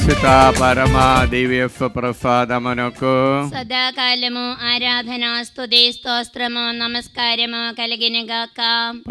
పరిశుద్ధ పరమ దివ్య ప్రసాదమునకు సదాకాలము ఆరాధన స్తుతి స్తోత్రము నమస్కారము కలిగినగాక.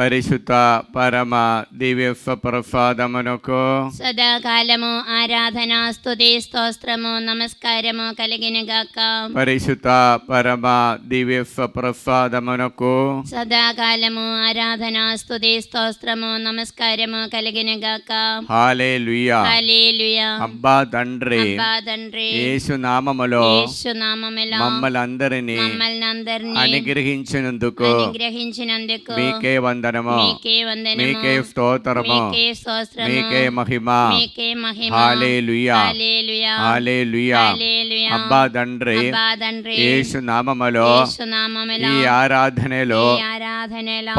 పరిశుద్ధ పరమ దివ్య ప్రసాదమునకు సదాకాలము ఆరాధన స్తుతి స్తోత్రము నమస్కారము కలిగినగాక. పరిశుద్ధ పరమ దివ్య ప్రసాదమునకు సదాకాలము ఆరాధన స్తుతి స్తోత్రము నమస్కారము కలిగినగాక. హల్లెలూయా. హల్లెలూయా. అబ్బా తండ్రి, యేసు నామములో మమ్మల్ని అనుగ్రహించినందుకు మీకే వందనము, మీకే స్తోత్రము, మీకే మహిమ. హల్లెలూయా. హల్లెలూయా. అబ్బా తండ్రి, యేసు నామములో ఈ ఆరాధనలో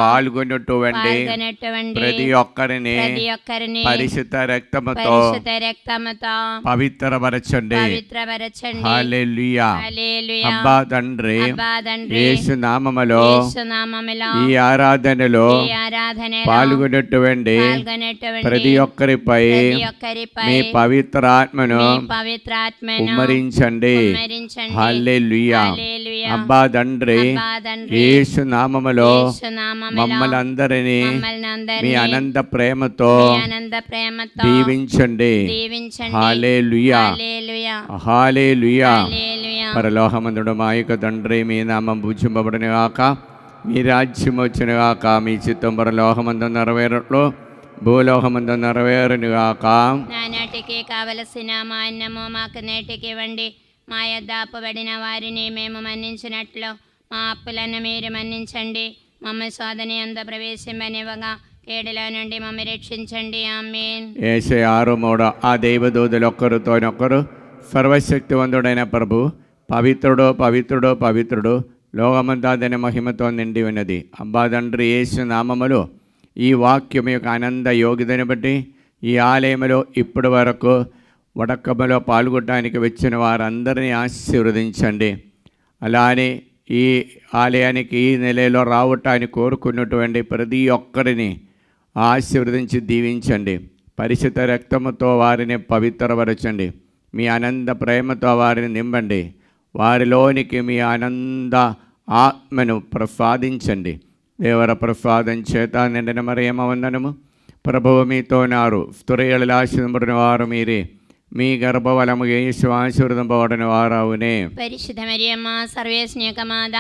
పాల్గొన్నటువంటి ప్రతి ఒక్కరిని పరిశుద్ధ రక్తముతో పవిత్రపరచండి. హల్లెలూయా. అబ్బా తండ్రి, యేసు నామములో ఈ ఆరాధనలో పాల్గొన్నటువంటి ప్రతి ఒక్కరిపై మీ పవిత్ర ఆత్మను కుమ్మరించండి. హల్లెలూయా. అబ్బా తండ్రి, యేసు నామములో మమ్మల్ని అందరినీ మీ అనంత ప్రేమతో దీవించండి. హల్లెలూయా. హల్లెలూయా. పరలోకమందుడు మా యొక్క తండ్రి, మీ నామం పూజింపబడును గాక, మీ రాజ్యం వచ్చును గాక, మీ చిత్తం పరలోకమందు నెరవేరులో భూలోకమందు నెరవేరును గాక. నానాటికి కావలసిన మా అన్నము మాకు నేటికి ఇవ్వండి. మా యొద్ద అప్పుబడిన వారిని మేము మన్నించినట్లు మా అప్పులను మీరు మన్నించండి. మమ్మ శోధన యందు ప్రవేశింపనివ్వగా కేడుల నుండి మమ్మ రక్షించండి. ఆమేన్. యేసయ్య 6:3 ఆ దైవదూతలు ఒక్కరితోనొక్కరు సర్వశక్తివంతుడైన ప్రభు పవిత్రుడు పవిత్రుడు పవిత్రుడు లోకమంతా దాని మహిమతో నిండి ఉన్నది. అబ్బా తండ్రి, యేసు నామములో ఈ వాక్యం యొక్క ఆనంద యోగ్యతను బట్టి ఈ ఆలయంలో ఇప్పటి వరకు వడకములో పాల్గొనడానికి వచ్చిన వారందరినీ ఆశీర్వదించండి. అలానే ఈ ఆలయానికి ఈ నెలలో రావటానికి కోరుకున్నటువంటి ప్రతి ఒక్కరిని ఆశీర్వదించి దీవించండి. పరిశుద్ధ రక్తముతో వారిని పవిత్రపరచండి. మీ ఆనంద ప్రేమతో వారిని నింపండి. వారిలోనికి మీ ఆనంద ఆత్మను ప్రసాదించండి. దేవర ప్రసాదం చేత నిండిన మరియమ్మ వందనము. ప్రభువు మీతో నారు, స్త్రీలలో ఆశీర్వదింపబడిన వారు మీరే, మీ గర్భఫలము యేసు ఆశీర్వదింపబడిన వారవునే. పరిశుద్ధ మరియమ్మ సర్వేశ్వని యొక్క మాత,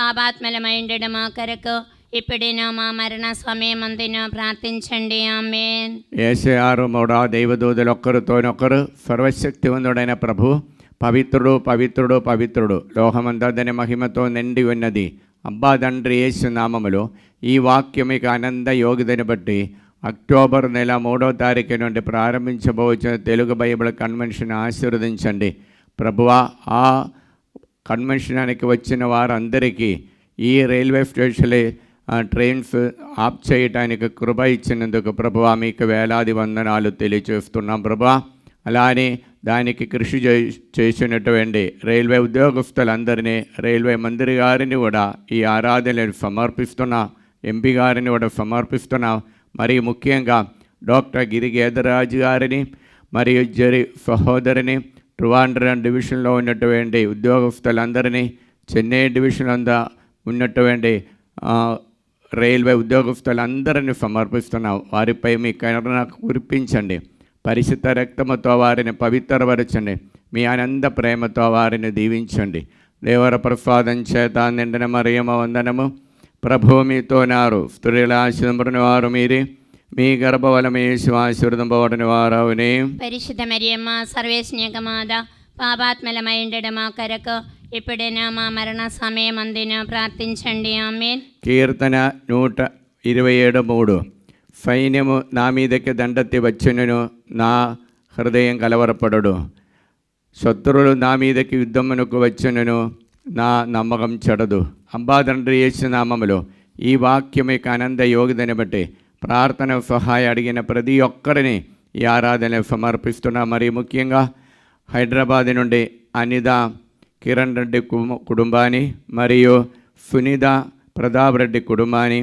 పాపాత్మలమైండడు మా కొరకు ఇప్పుడైనా మా మరణ సమయమందున ప్రార్థించండి. ఆమేన్. యేసయ్య 6:3 దైవదూతలు ఒక్కరితోనొక్కరు సర్వశక్తివంతుడైన ప్రభు పవిత్రుడు పవిత్రుడు పవిత్రుడు లోకమంతా దాని మహిమతో నిండి ఉన్నది. అబ్బా తండ్రి, యేసు నామములో ఈ వాక్యం యొక్క ఆనంద యోగ్యతను బట్టి అక్టోబర్ నెల 3వ తారీఖు నుండి ప్రారంభించబోచిన తెలుగు బైబిల్ కన్వెన్షన్ ఆశీర్వదించండి. ప్రభువా, ఆ కన్వెన్షన్కి వచ్చిన వారందరికీ ఈ రైల్వే స్టేషన్లో ట్రైన్స్ ఆఫ్ చేయడానికి కృప ఇచ్చినందుకు ప్రభువా మీకు వేలాది వందనాలు తెలియజేస్తున్నాం ప్రభువా. అలానే దానికి కృషి చేసినటువంటి రైల్వే ఉద్యోగస్తులందరినీ, రైల్వే మంత్రి గారిని కూడా ఈ ఆరాధనలు సమర్పిస్తున్నా, ఎంపీ గారిని కూడా సమర్పిస్తున్నా. మరియు ముఖ్యంగా డాక్టర్ గిరిగేదరాజు గారిని మరియు జరి సహోదరిని, ట్రివాండ్రం డివిజన్లో ఉన్నటువంటి ఉద్యోగస్తులందరినీ, చెన్నై డివిజన్ అంతా ఉన్నటువంటి రైల్వే ఉద్యోగస్తులందరినీ సమర్పిస్తున్నాం. వారిపై మీ కరుణ కురిపించండి. పరిశుద్ధ రక్తముతో వారిని పవిత్రపరచండి. మీ ఆనంద ప్రేమతో వారిని దీవించండి. దేవర ప్రసాదం చేత నిండిన మరియమ్మ వందనము. ప్రభువు మీతో నారు, స్త్రీల ఆశీర్వదింపబడిన వారు మీరే, మీ గర్భఫలము యేసు ఆశీర్వదింపబడిన వారవునే. పరిశుద్ధ మరియమ్మ సర్వేశ్వని యొక్క మాత, పాపాత్మలమైండడు మా కొరకు ఇప్పుడైనా మా మరణ సమయమందున ప్రార్థించండి. ఆమేన్. కీర్తన 127:3 సైన్యము నా మీదకి దండెత్తి వచ్చినను నా హృదయం కలవరపడడు. శత్రువులు నా మీదకి యుద్ధమునకు వచ్చినను నా నమ్మకం చెడదు. అబ్బా తండ్రి, యేసు నామములో ఈ వాక్యం యొక్క ఆనంద యోగ్యతను బట్టి ప్రార్థన సహాయం అడిగిన ప్రతి ఒక్కరిని ఈ ఆరాధన సమర్పిస్తున్నా. మరి ముఖ్యంగా హైదరాబాద్ నుండి అనిత కిరణ్ రెడ్డి కుటుంబాన్ని, మరియు సునీత ప్రతాప్ రెడ్డి కుటుంబాన్ని,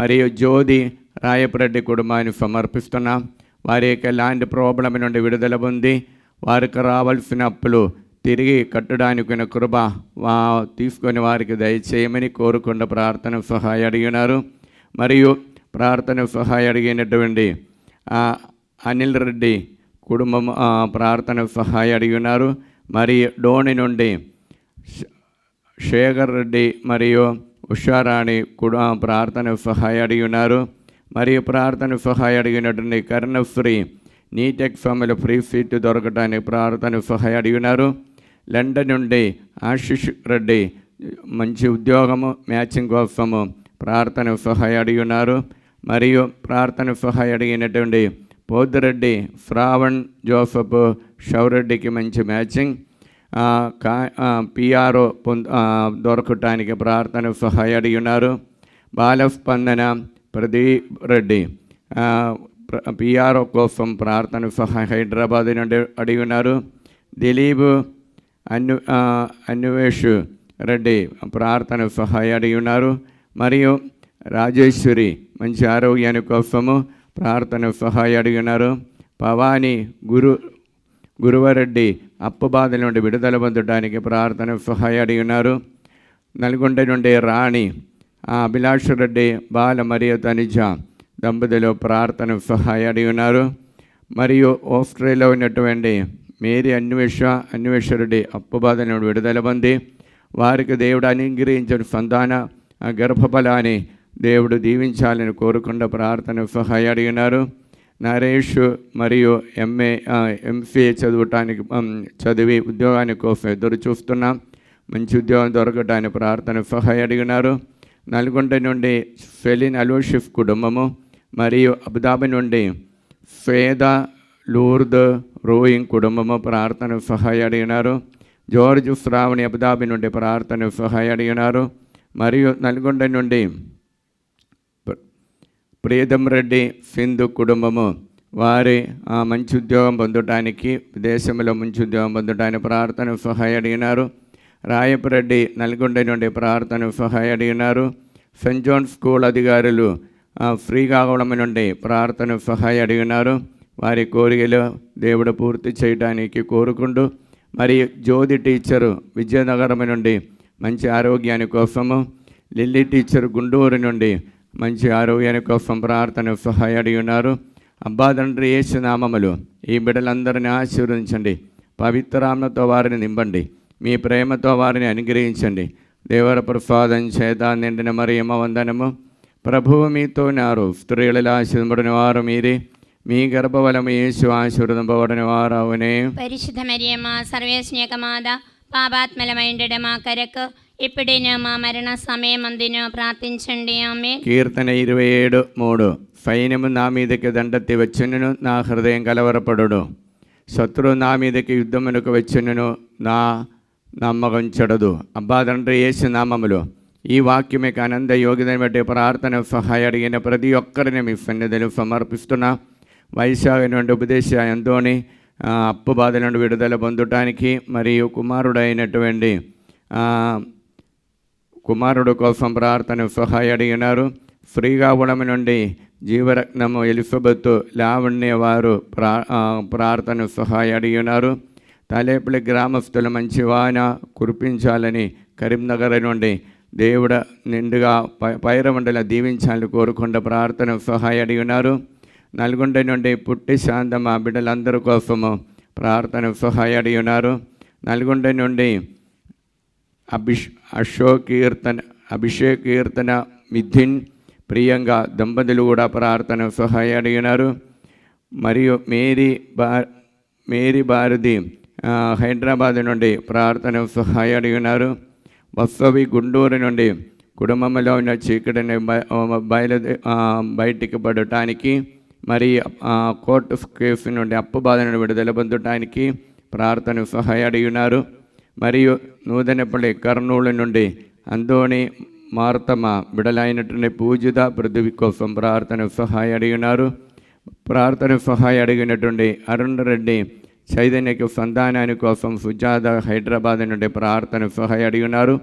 మరియు జ్యోతి రాయపరెడ్డి కుటుంబాన్ని సమర్పిస్తున్నాం. వారి యొక్క ల్యాండ్ ప్రాబ్లం నుండి విడుదల పొంది వారికి రావాల్సిన అప్పులు తిరిగి కట్టడానికి కృప తీసుకొని వారికి దయచేయమని కోరుకున్న ప్రార్థన సహాయం అడిగినారు. మరియు ప్రార్థన సహాయం అడిగినటువంటి అనిల్ రెడ్డి కుటుంబం ప్రార్థన సహాయం అడిగినారు. మరియు డోని నుండి శేఖర్ రెడ్డి మరియు ఉషారాణి కూడా ప్రార్థన సహాయం అడిగినారు. మరియు ప్రార్థన సహాయం అడిగినటువంటి కర్ణశ్రీ నీట్ ఎగ్జామ్లో ఫ్రీ సీట్ దొరకడానికి ప్రార్థన సహాయం అడిగినారు. లండన్ నుండి ఆశిష్ రెడ్డి మంచి ఉద్యోగము మ్యాచింగ్ కోసము ప్రార్థన సహాయం అడిగినారు. మరియు ప్రార్థన సహాయం అడిగినటువంటి పోదిరెడ్డి శ్రావణ్ జోసఫ్ షౌరెడ్డికి మంచి మ్యాచింగ్ పిఆర్ఓ దొరకటానికి ప్రార్థన సహాయం అడిగినారు. బాలస్పందన ప్రదీప్ రెడ్డి పిఆర్ఓ కోసం ప్రార్థన సహాయం హైదరాబాద్ నుండి అడిగినారు. దిలీప్ అన్వేష్ రెడ్డి ప్రార్థన సహాయం అడిగినారు. మరియు రాజేశ్వరి మంచి ఆరోగ్యాని కోసము ప్రార్థన సహాయం అడిగినారు. భవానీ గురువరెడ్డి అప్పు బాధల నుండి విడుదల పొందడానికి ప్రార్థన సహాయం అడిగినారు. నల్గొండ నుండి రాణి అభిలాష్ రెడ్డి బాల మరియు తనిజ దంపతులు ప్రార్థన సహాయం అడిగినారు. మరియు ఆస్ట్రేలియాలో ఉన్నటువంటి మేరీ అన్వేషరెడ్డి అప్పు బాధల నుండి విడుదల పొంది వారికి దేవుడు అనుగ్రహించిన సంతాన గర్భఫలాన్ని దేవుడు దీవించాలని కోరుకున్న ప్రార్థన సహాయం అడిగినారు. నరేష్ మరియు ఎంసీఏ చదివి ఉద్యోగానికి కోసం ఎదురు చూస్తున్నాం. మంచి ఉద్యోగం దొరకడానికి ప్రార్థన సహాయం అడిగినారు. నల్గొండ నుండి ఫెలిన్ అలోషిఫ్ కుటుంబము మరియు అబుదాబి నుండి ఫేద లూర్ద్ రోయింగ్ కుటుంబము ప్రార్థన సహాయం అడిగినారు. జార్జ్ శ్రావణి అబుదాబి నుండి ప్రార్థన సహాయం అడిగినారు. మరియు నల్గొండ నుండి ప్రియదం రెడ్డి సింధు కుటుంబము వారి మంచి ఉద్యోగం పొందడానికి విదేశంలో మంచి ఉద్యోగం పొందడానికి ప్రార్థన సహాయం అడిగినారు. రాయపరెడ్డి నల్గొండ నుండి ప్రార్థన సహాయం అడిగినారు. సెయింట్ జాన్ స్కూల్ అధికారులు ఫ్రీగా అవడం నుండి ప్రార్థన సహాయం అడిగినారు. వారి కోరికలు దేవుడు పూర్తి చేయడానికి కోరుకుంటూ మరియు జ్యోతి టీచరు విజయనగరం నుండి మంచి ఆరోగ్యాని కోసము, లిల్లీ టీచర్ గుంటూరు నుండి మంచి ఆరోగ్యాని కోసం ప్రార్థన సహాయం అడిగి ఉన్నారు. అబ్బా తండ్రి యేసు నామములో ఈ బిడ్డలందరినీ ఆశీర్వదించండి. పవిత్రాత్మతో వారిని నింపండి. మీ ప్రేమతో వారిని అనుగ్రహించండి. దేవర ప్రసాదం చేత నిండిన మరియమ్మ వందనము. ప్రభువు మీతో నారు, స్త్రీలలో ఆశీర్వదింపబడిన వారు మీరే, మీ గర్భఫలము యేసు ఆశీర్వదింపబడిన వారు అవునే. పరిశుద్ధ మరియమ్మ సర్వేశ్వని యొక్క మాత, పాపాత్మలమైండట మా కొరకు ఇప్పుడైనా మా మరణ సమయమందును ప్రార్థించండి. ఆమె. కీర్తన 27:3. సైన్యము నా మీదకి దండెత్తి వచ్చును, నా హృదయం కలవరపడును. శత్రువు నా మీదకి యుద్ధమునకు వచ్చును, నా నమ్మకం చెడదు. అబ్బా తండ్రి యేసు నామములో ఈ వాక్యమే ఆనంద యోగ్యతను బట్టి ప్రార్థన సహాయం అడిగిన ప్రతి ఒక్కరిని మీ సన్నిధిలో సమర్పిస్తున్నా. వైశాఖ నుండి ఉపదేశ ఎంతోని అప్పు బాధ నుండి విడుదల పొందటానికి మరియు కుమారుడు కోసం ప్రార్థన సహాయం అడిగినారు. ఫ్రీగా అవడం నుండి జీవరత్నము ఎలిజబెత్ లావణ్య వారు ప్రార్థన సహాయం అడిగినారు. తలేపల్లి గ్రామస్తులు మంచి వాన కురిపించాలని కరీంనగర్ నుండి దేవుడ నిండుగా పైరమండల దీవించాలని కోరుకుంటూ ప్రార్థన సహాయం అడిగినారు. నల్గొండ నుండి పుట్టి శాంతమ్మ బిడ్డలందరి కోసము ప్రార్థన సహాయం అడిగినారు. నల్గొండ నుండి అభిషేక్ కీర్తన మిథిన్ ప్రియంగా దంపతులు కూడా ప్రార్థన సహాయం అడిగినారు. మరియు మేరీ భారతి హైదరాబాద్ నుండి ప్రార్థన సహాయం అడిగినారు. వసవి గుంటూరు నుండి కుటుంబంలో ఉన్న చీకటిని బయటికి పడటానికి మరియు కోర్టు కేసు నుండి అప్పు బాధ నుండి విడుదల పొందటానికి ప్రార్థన సహాయం అడిగినారు. మరియు నూతనపల్లి కర్నూలు నుండి అంతోని మార్తమ్మ బిడలైనటువంటి పూజిత పృథ్వీ కోసం ప్రార్థన సహాయం అడిగినారు. ప్రార్థన సహాయం అడిగినటువంటి అరుణ్ రెడ్డి చైతన్యకు సంతానాని కోసం సుజాత హైదరాబాద్ నుండి ప్రార్థన సహాయం అడిగినారు.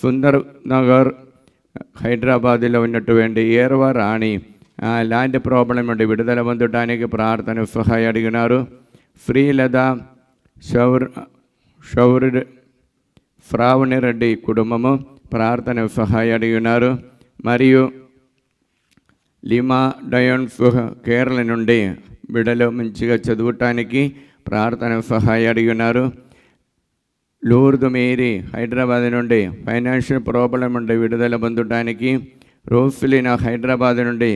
సుందర్ నగర్ హైదరాబాద్లో ఉన్నటువంటి ఏర్వ రాణి ల్యాండ్ ప్రాబ్లం నుండి విడుదల పొందడానికి ప్రార్థన సహాయం అడిగినారు. శ్రీలత షౌర్ ఫ్రావుని రెడ్డి కుటుంబము ప్రార్థన సహాయం అడిగి ఉన్నారు. మరియు లిమా డయోన్ కేరళ నుండి బిడ్డలు మంచిగా చదువుటానికి ప్రార్థన సహాయం అడిగి ఉన్నారు. లూర్దు మేరీ హైదరాబాద్ నుండి ఫైనాన్షియల్ ప్రాబ్లం నుండి విడుదల పొందడానికి, రోఫిలినా హైదరాబాద్ నుండి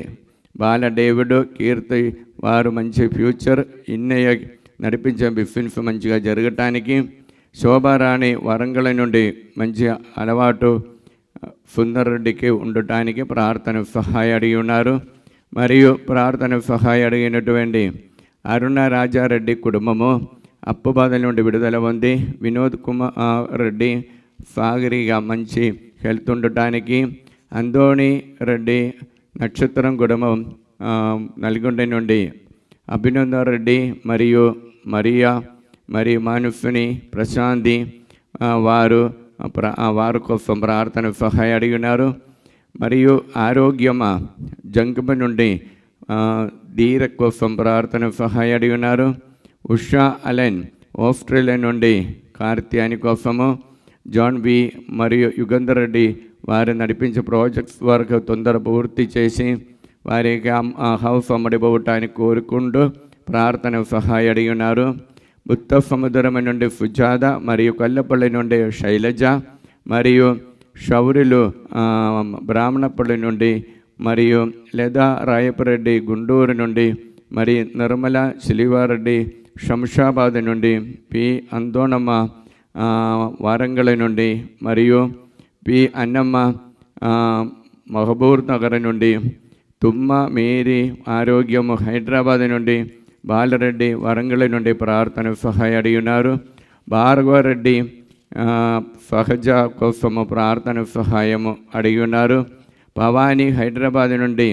బాల డేవిడ్ కీర్తి వారు మంచి ఫ్యూచర్ ఇన్నయ్య నడిపించే బిఫిన్స్ మంచిగా జరగటానికి, శోభారాణి వరంగల్ నుండి మంచి అలవాటు సుందర్రెడ్డికి ఉండటానికి ప్రార్థన సహాయం అడిగి ఉన్నారు. మరియు ప్రార్థన సహాయం అడిగినటువంటి అరుణ రాజారెడ్డి కుటుంబము అప్పు బాధల నుండి విడుదల పొంది, వినోద్ కుమార్ రెడ్డి సాగరిగా మంచి హెల్త్ ఉండటానికి, అందోణి రెడ్డి నక్షత్రం కుటుంబం నల్గొండ నుండి అభినందన్ రెడ్డి మరియు మరియా మరియు మానుసుని ప్రశాంతి వారు కోసం ప్రార్థన సహాయం అడిగి ఉన్నారు. మరియు ఆరోగ్యమ జంకమ నుండి ధీర కోసం ప్రార్థన సహాయం అడిగి ఉన్నారు. ఉషా అలెన్ ఆస్ట్రేలియా నుండి కార్త్యాని కోసము, జాన్ బి మరియు యుగంధర్ రెడ్డి వారు నడిపించే ప్రాజెక్ట్స్ వరకు తొందర పూర్తి చేసి వారికి హౌస్ అమ్మడిపోవటానికి కోరుకుంటూ ప్రార్థన సహాయం అడిగి ఉన్నారు. ఉత్త సముద్రం నుండి సుజాత మరియు కల్లపల్లి నుండి శైలజ మరియు షౌరులు బ్రాహ్మణపల్లి నుండి మరియు లేదా రాయపరెడ్డి గుంటూరు నుండి, మరి నిర్మల శిలివారెడ్డి శంషాబాద్ నుండి, పి అందోనమ్మ వారంగల్ నుండి, మరియు పి అన్నమ్మ మహబూబ్ నగర్ నుండి, తుమ్మ మేరీ ఆరోగ్యము హైదరాబాద్ నుండి, బాలరెడ్డి వరంగల్ నుండి ప్రార్థన సహాయం అడిగి ఉన్నారు. భార్గవరెడ్డి సహజ కోసము ప్రార్థన సహాయము అడిగి ఉన్నారు. భవానీ హైదరాబాద్ నుండి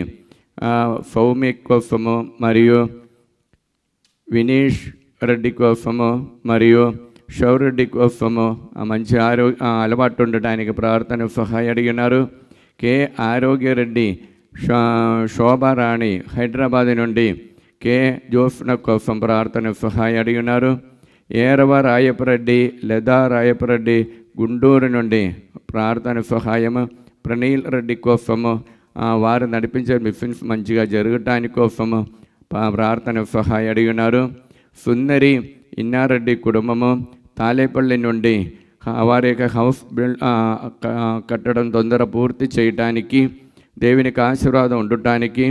సౌమ్య కోసము మరియు వినీష్ రెడ్డి కోసము మరియు షౌరెడ్డి కోసము మంచి అలవాటు ఉండటానికి ప్రార్థన సహాయం అడిగి ఉన్నారు. కె ఆరోగ్యరెడ్డి శోభారాణి హైదరాబాద్ నుండి, కె జోస్న కోసం ప్రార్థన సహాయం అడిగి ఉన్నారు. ఏరవ రాయపరెడ్డి లదా రాయపరెడ్డి గుంటూరు నుండి ప్రార్థన సహాయము, ప్రణీల్ రెడ్డి కోసము వారు నడిపించే మిషన్స్ మంచిగా జరగటానికి కోసము ప్రార్థన సహాయం అడిగి ఉన్నారు. సుందరి ఇన్నారెడ్డి కుటుంబము తాలేపల్లి నుండి వారి యొక్క హౌస్ కట్టడం తొందర పూర్తి చేయటానికి, దేవునికి ఆశీర్వాదం ఉండటానికి,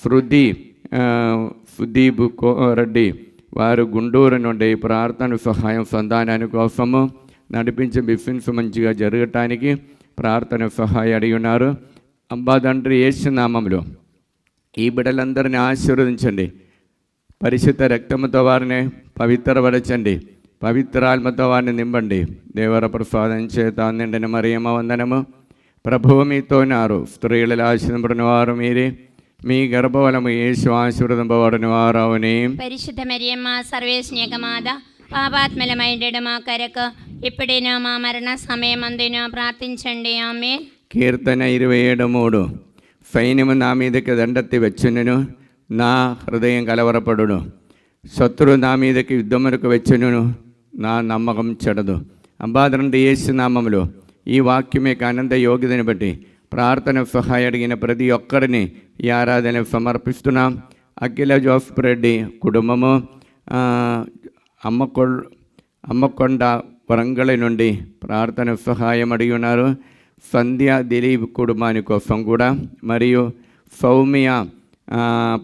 సుదీప్ రెడ్డి వారు గుంటూరు నుండి ప్రార్థన సహాయం సంధానానికి కోసము నడిపించే బిఫిన్స్ మంచిగా జరగటానికి ప్రార్థన సహాయం అడిగి ఉన్నారు. అబ్బా తండ్రి యేసు నామములో ఈ బిడ్డలందరినీ ఆశీర్వదించండి. పరిశుద్ధ రక్తముతో వారిని పవిత్రపరచండి, పవిత్రాత్మతో వారిని నింపండి. దేవర ప్రసాదం చేత నిండిన మరియమ్మ వందనము. ప్రభువు మీతోనారు, స్త్రీలలో ఆశీర్వదింపబడిన వారు మీరే, మీ గర్భఫలము యేసు ఆశీర్వదింపబడిన వారవుని. పరిశుద్ధ మరియమ్మ సర్వేశ్నేకమాద పాపాత్మలమైండెడు మా కొరకు ఇప్పుడైనా మా మరణ సమయమందున ప్రార్థించండి. ఆమె. కీర్తన 27:3. సైన్యము నా మీదకి దండెత్తి వచ్చును, నా హృదయం కలవరపడును. శత్రువు నా మీదకి యుద్ధమునకు వచ్చును, నా నమ్మకం చెడదు. అబ్బాదండి యేసు నామములో ఈ వాక్యమే ఆనంద యోగ్యతని బట్టి ప్రార్థన సహాయం అడిగిన ప్రతి ఒక్కరిని ఈ ఆరాధన సమర్పిస్తున్నాం. అఖిల జోసఫ్ రెడ్డి కుటుంబము అమ్మకొండ వరంగల్ నుండి ప్రార్థన సహాయం అడిగి ఉన్నారు. సంధ్య దిలీప్ కుటుంబాని కోసం కూడా, మరియు సౌమ్య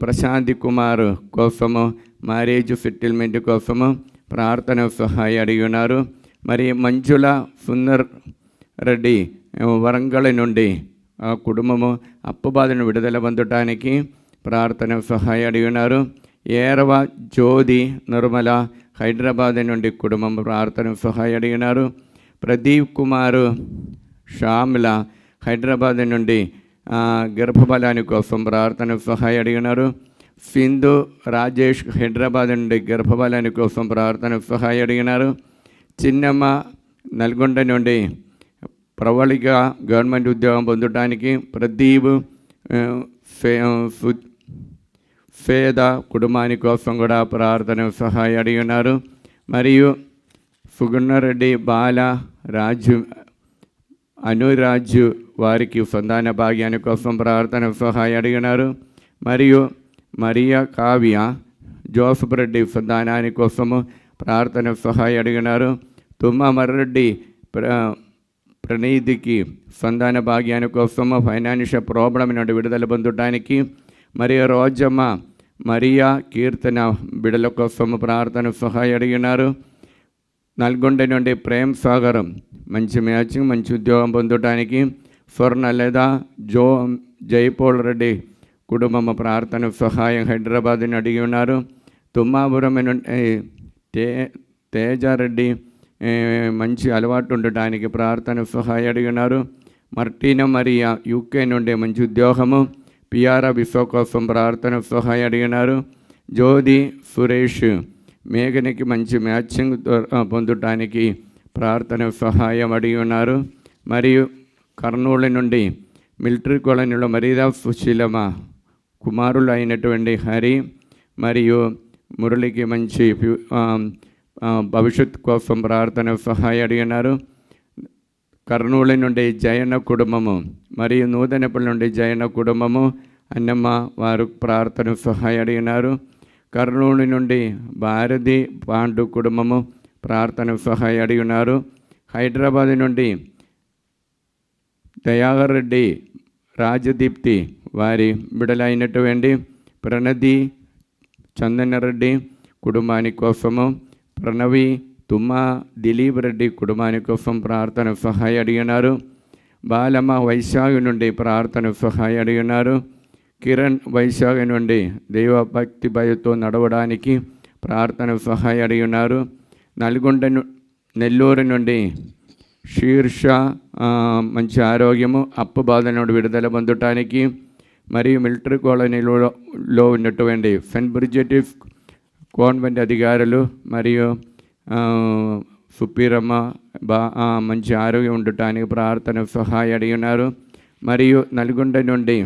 ప్రశాంతి కుమార్ కోసము మ్యారేజ్ సెటిల్మెంట్ కోసము ప్రార్థన సహాయం అడిగి ఉన్నారు. మరి మంజుల సుందర్ రెడ్డి వరంగల్ నుండి కుటుంబము అప్పు బాధను విడుదల పొందటానికి ప్రార్థన సహాయం అడిగి ఉన్నారు. ఏరవ జ్యోతి నిర్మల హైదరాబాద్ నుండి కుటుంబం ప్రార్థన సహాయం అడిగి ఉన్నారు. ప్రదీప్ కుమారు శ్యామల హైదరాబాద్ నుండి గర్భఫలాని కోసం ప్రార్థన సహాయం అడిగి ఉన్నారు. సింధు రాజేష్ హైదరాబాద్ నుండి గర్భఫలాని కోసం ప్రార్థన సహాయం అడిగినారు. చిన్నమ్మ నల్గొండ నుండి ప్రవళిక గవర్నమెంట్ ఉద్యోగం పొందడానికి, ప్రదీప్ పేద కుటుంబాని కోసం కూడా ప్రార్థన సహాయం అడిగి ఉన్నారు. మరియు సుగుణరెడ్డి బాల రాజు అనురాజు వారికి సంతాన భాగ్యాన్ని కోసం ప్రార్థన సహాయం అడిగినారు. మరియు మరియా కావ్య జోసఫ్ రెడ్డి సంతానాని కోసము ప్రార్థన సహాయం అడిగినారు. తుమ్మ మర్రెడ్డి ప్రణీతికి సంతాన భాగ్యాన్ని కోసము ఫైనాన్షియల్ ప్రాబ్లం నుండి విడుదల పొందడానికి, మరియు రోజమ్మ మరియా కీర్తన బిడల కోసము ప్రార్థన సహాయం అడిగినారు. నల్గొండ నుండి ప్రేమ్ సాగరం మంచి మ్యాచింగ్ మంచి ఉద్యోగం పొందడానికి, స్వర్ణ లేదా జైపోల్ రెడ్డి కుటుంబం ప్రార్థన సహాయం హైదరాబాద్ని అడిగి ఉన్నారు. తుమ్మాపురం నుండి తేజారెడ్డి మంచి అలవాటు ఉండటానికి ప్రార్థన సహాయం అడిగినారు. మార్టినా మరియా యూకే నుండి మంచి ఉద్యోగము పిఆర్ విశ్వ కోసం ప్రార్థన సహాయం అడిగినారు. జ్యోతి సురేష్ మేఘనికి మంచి మ్యాచింగ్ పొందటానికి ప్రార్థన సహాయం అడిగి ఉన్నారు. మరియు కర్నూలు నుండి మిలిటరీ కాలనీలో మరీదా సుశీలమ కుమారులు అయినటువంటి హరి మరియు మురళికి మంచి భవిష్యత్తు కోసం ప్రార్థన సహాయం అడిగినారు. కర్నూలు నుండి జయన కుటుంబము మరియు నూతనపల్లి నుండి జయన కుటుంబము అన్నమ్మ వారు ప్రార్థన సహాయం అడిగినారు. కర్నూలు నుండి భారతి పాండు కుటుంబము ప్రార్థన సహాయం అడిగినారు. హైదరాబాద్ నుండి దయాగర్ రెడ్డి రాజదీప్తి వారి బిడలైనటువంటి ప్రణతి చందనరెడ్డి కుటుంబాని కోసము, ప్రణవి తుమ్మ దిలీప్ రెడ్డి కుటుంబాని కోసం ప్రార్థన సహాయం అడిగినారు. బాలమ్మ వైశాఖ నుండి ప్రార్థన సహాయం అడిగినారు. కిరణ్ వైశాఖ నుండి దైవభక్తి భయంతో నడవడానికి ప్రార్థన సహాయం అడిగినారు. నెల్లూరు నుండి శీర్ష మంచి ఆరోగ్యము అప్పు బాధ నుండి విడుదల పొందటానికి, మరియు మిలిటరీ కాలనీలో ఉన్నటువంటి సెయింట్ బ్రిజిట్ కాన్వెంట్ అధికారులు మరియు సుప్పీరమ్మ మంచి ఆరోగ్యం ఉండటానికి ప్రార్థన సహాయం అడిగినారు. మరియు నల్గొండ నుండి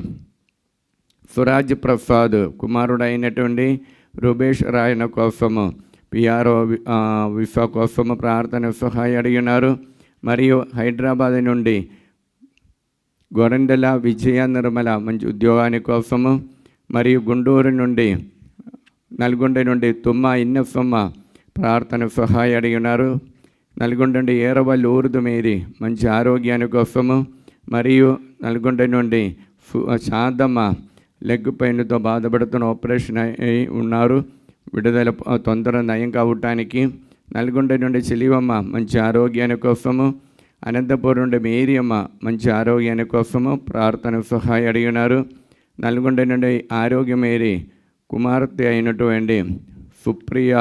సురాజ్ ప్రసాద్ కుమారుడైనటువంటి రూబేష్ రాయన కోసము పిఆర్ఓ విశ్వ కోసము ప్రార్థన సహాయం అడిగినారు. మరియు హైదరాబాద్ నుండి గొరండెల విజయ నిర్మల మంచి ఉద్యోగాని కోసము, మరియు గుంటూరు నుండి నల్గొండ నుండి తుమ్మ ఇన్నెఫమ్మ ప్రార్థన సహాయం అడిగినారు. నల్గొండ నుండి ఏరవల్లి ఊరుదు మేరీ మంచి ఆరోగ్యాని కోసము, మరియు నల్గొండ నుండి శాంతమ్మ లెగ్ పెయిన్తో బాధపడుతున్న ఆపరేషన్ అయి ఉన్నారు, విడుదల తొందర నయం కావటానికి. నల్గొండ నుండి చిలివమ్మ మంచి ఆరోగ్యాని కోసము, అనంతపురం నుండి మేరియమ్మ మంచి ఆరోగ్యాని కోసము ప్రార్థన సహాయం అడిగినారు. నల్గొండ నుండి ఆరోగ్య మేరీ కుమార్తె అయినటువంటి సుప్రియ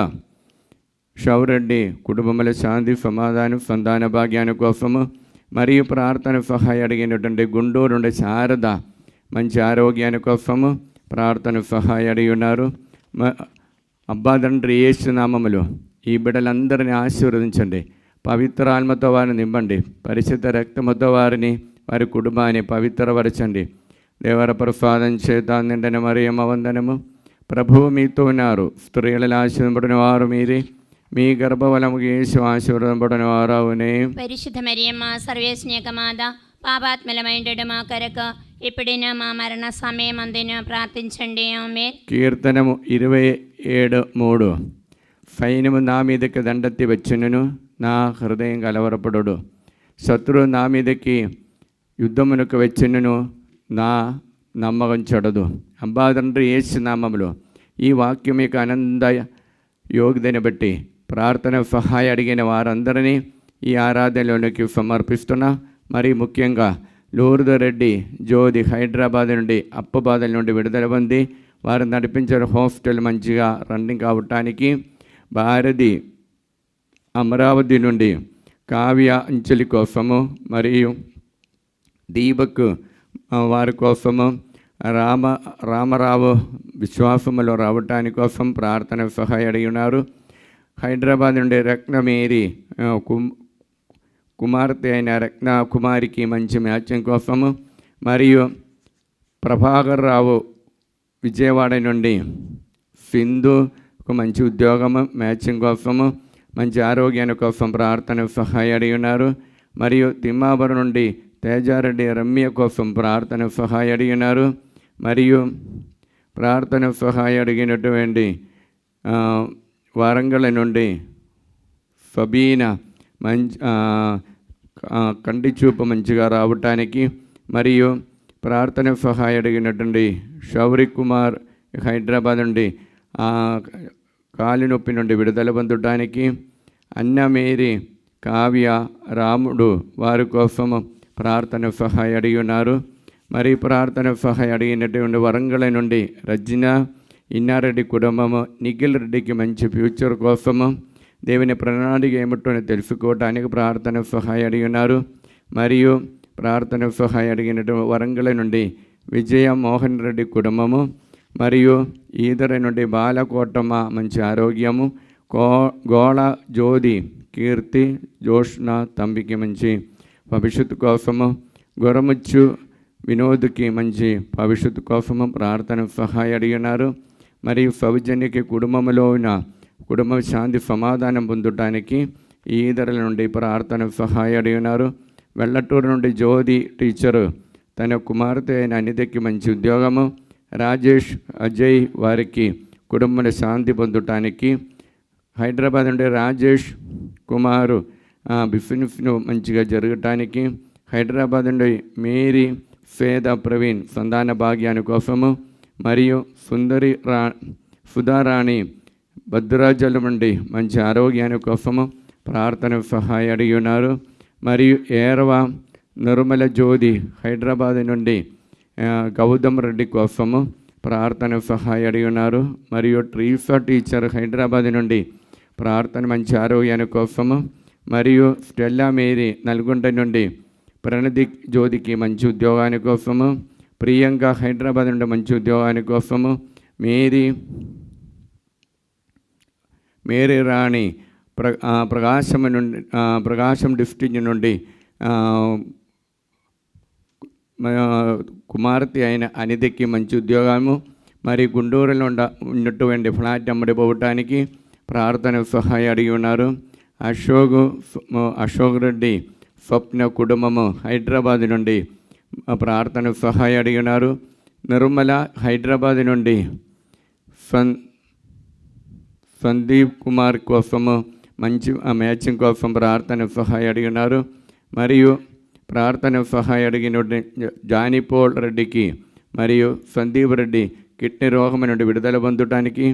షౌరెడ్డి కుటుంబంలో శాంతి సమాధానం సంతాన భాగ్యాని కోసము, మరియు ప్రార్థన సహాయం అడిగినటువంటి గుంటూరు నుండి శారద మంచి ఆరోగ్యాని కోసము ప్రార్థన సహాయం అడిగి ఉన్నారు. అబ్బా తండ్రి యేసు నామములో ఈ బిడ్డలందరినీ ఆశీర్వదించండి, పవిత్రాత్మతో వారిని నింపండి, పరిశుద్ధ రక్తముతో వారిని వారి కుటుంబాన్ని పవిత్రపరచండి. దేవర ప్రసాదం చేత నిండిన మరియమ్మ వందనము. ప్రభువు మీతో ఉన్నారు, స్త్రీలలో ఆశీర్వదింపబడిన వారు మీరే, మీ గర్భఫలము యేసు ఆశీర్వదింపబడిన వారవునే. పరిశుద్ధ మరియమ్మ సర్వేశ్వనియక మాత, పాపాత్మలమైండు మా కొరకు ఇప్పుడైనా మా మరణ సమయం అందున ప్రార్థించండి. ఆమేన్. కీర్తనము 27:3. సైన్యము నా మీదకి దండెత్తి వచ్చినను నా హృదయం కలవరపడు, శత్రువు నా మీదకి యుద్ధమునకు వచ్చినను నా నమ్మకం చెడదు. అబ్బా తండ్రి యేసు నామములో ఈ వాక్యం యొక్క ఆనంద యోగ్యతని బట్టి ప్రార్థన సహాయం అడిగిన వారందరినీ ఈ ఆరాధనలోనికి సమర్పిస్తున్నా. మరి ముఖ్యంగా లూర్దు రెడ్డి జ్యోతి హైదరాబాద్ నుండి అప్పు బాధల నుండి విడుదల పొంది వారు నడిపించిన హాస్టల్ మంచిగా రన్నింగ్ అవటానికి, భారతి అమరావతి నుండి కావ్య అంచెలి కోసము, మరియు దీపక్ వారి కోసము, రామరావు విశ్వాసములో రావటాని కోసం ప్రార్థన సహాయం అడిగి ఉన్నారు. హైదరాబాద్ నుండి రత్నమేరి కుమార్తె అయిన రత్న కుమారికి మంచి మ్యాచింగ్ కోసము, మరియు ప్రభాకర్ రావు విజయవాడ నుండి సింధుకు మంచి ఉద్యోగము మ్యాచింగ్ కోసము, మంచి ఆరోగ్యాన్ని కోసం ప్రార్థన సహాయం అడిగి ఉన్నారు. మరియు తిమ్మాపురం నుండి తేజారెడ్డి రమ్య కోసం ప్రార్థన సహాయం అడిగి ఉన్నారు. మరియు ప్రార్థన సహాయం అడిగినటువంటి వరంగల్ నుండి ఫబీనా కంటి చూపు మంచిగా రావటానికి, మరియు ప్రార్థన సహాయం అడిగినటువంటి శౌరి కుమార్ హైదరాబాద్ నుండి కాలి నొప్పి నుండి విడుదల పొందడానికి, అన్న మేరీ కావ్య రాముడు వారి కోసము ప్రార్థన సహాయం అడిగి ఉన్నారు. మరి ప్రార్థన సహాయం అడిగినటువంటి వరంగల్ నుండి రజినా ఇన్నారెడ్డి కుటుంబము నిఖిల్ రెడ్డికి మంచి ఫ్యూచర్ కోసము దేవుని ప్రణాళిక ఏమిటో తెలుసుకోవటానికి ప్రార్థన సహాయం అడిగి ఉన్నారు. మరియు ప్రార్థన సహాయం అడిగినటువంటి వరంగల్ నుండి విజయ మోహన్ రెడ్డి కుటుంబము, మరియు ఈదర నుండి బాలకోటమ్మ మంచి ఆరోగ్యము, గోళ జ్యోతి కీర్తి జోష్ణ తంబికి మంచి భవిష్యత్తు కోసము, గొరముచ్చు వినోద్కి మంచి భవిష్యత్తు కోసము ప్రార్థన సహాయం అడిగినారు. మరియు సౌజన్యకి కుటుంబంలో ఉన్న కుటుంబ శాంతి సమాధానం పొందటానికి ఈదరల నుండి ప్రార్థన సహాయం అడిగినారు. వెల్లటూరు నుండి జ్యోతి టీచరు తన కుమార్తె అయిన అనితకి మంచి ఉద్యోగము, రాజేష్ అజయ్ వారికి కుటుంబ శాంతి పొందటానికి, హైదరాబాద్ నుండి రాజేష్ కుమారు బిజినెస్ను మంచిగా జరగటానికి, హైదరాబాద్ నుండి మేరీ ఫేద ప్రవీణ్ సంతాన భాగ్యాని కోసము, మరియు సుధారాణి భద్రాచలం నుండి మంచి ఆరోగ్యాని కోసము ప్రార్థన సహాయం అడిగి ఉన్నారు. మరియు ఏరవ నిర్మల జ్యోతి హైదరాబాద్ నుండి గౌతమ్ రెడ్డి కోసము ప్రార్థన సహాయం అడిగి ఉన్నారు. మరియు ట్రీఫా టీచర్ హైదరాబాద్ నుండి ప్రార్థన మంచి ఆరోగ్యాని కోసము, మరియు స్టెల్లా మేరీ నల్గొండ నుండి ప్రణతి జ్యోతికి మంచి ఉద్యోగాని కోసము, ప్రియాంక హైదరాబాద్ నుండి మంచి ఉద్యోగాని కోసము, మేరీ రాణి ప్రకాశం డిస్ట్రిక్ట్ నుండి కుమార్తె అయిన అనితకి మంచి ఉద్యోగము, మరి గుంటూరులో ఉన్నటువంటి ఫ్లాట్ అమ్మడిపోవటానికి ప్రార్థన సహాయం అడిగి ఉన్నారు. అశోక్ రెడ్డి స్వప్న కుటుంబము హైదరాబాద్ నుండి ప్రార్థన సహాయం అడిగి ఉన్నారు. నిర్మల హైదరాబాద్ నుండి సందీప్ కుమార్ కోసము మంచి మ్యాచింగ్ కోసం ప్రార్థన సహాయం అడిగి ఉన్నారు. మరియు ప్రార్థన సహాయం అడిగిన జానీపోల్ రెడ్డికి మరియు సందీప్ రెడ్డి కిడ్నీ రోగం నుండి విడుదల పొందటానికి,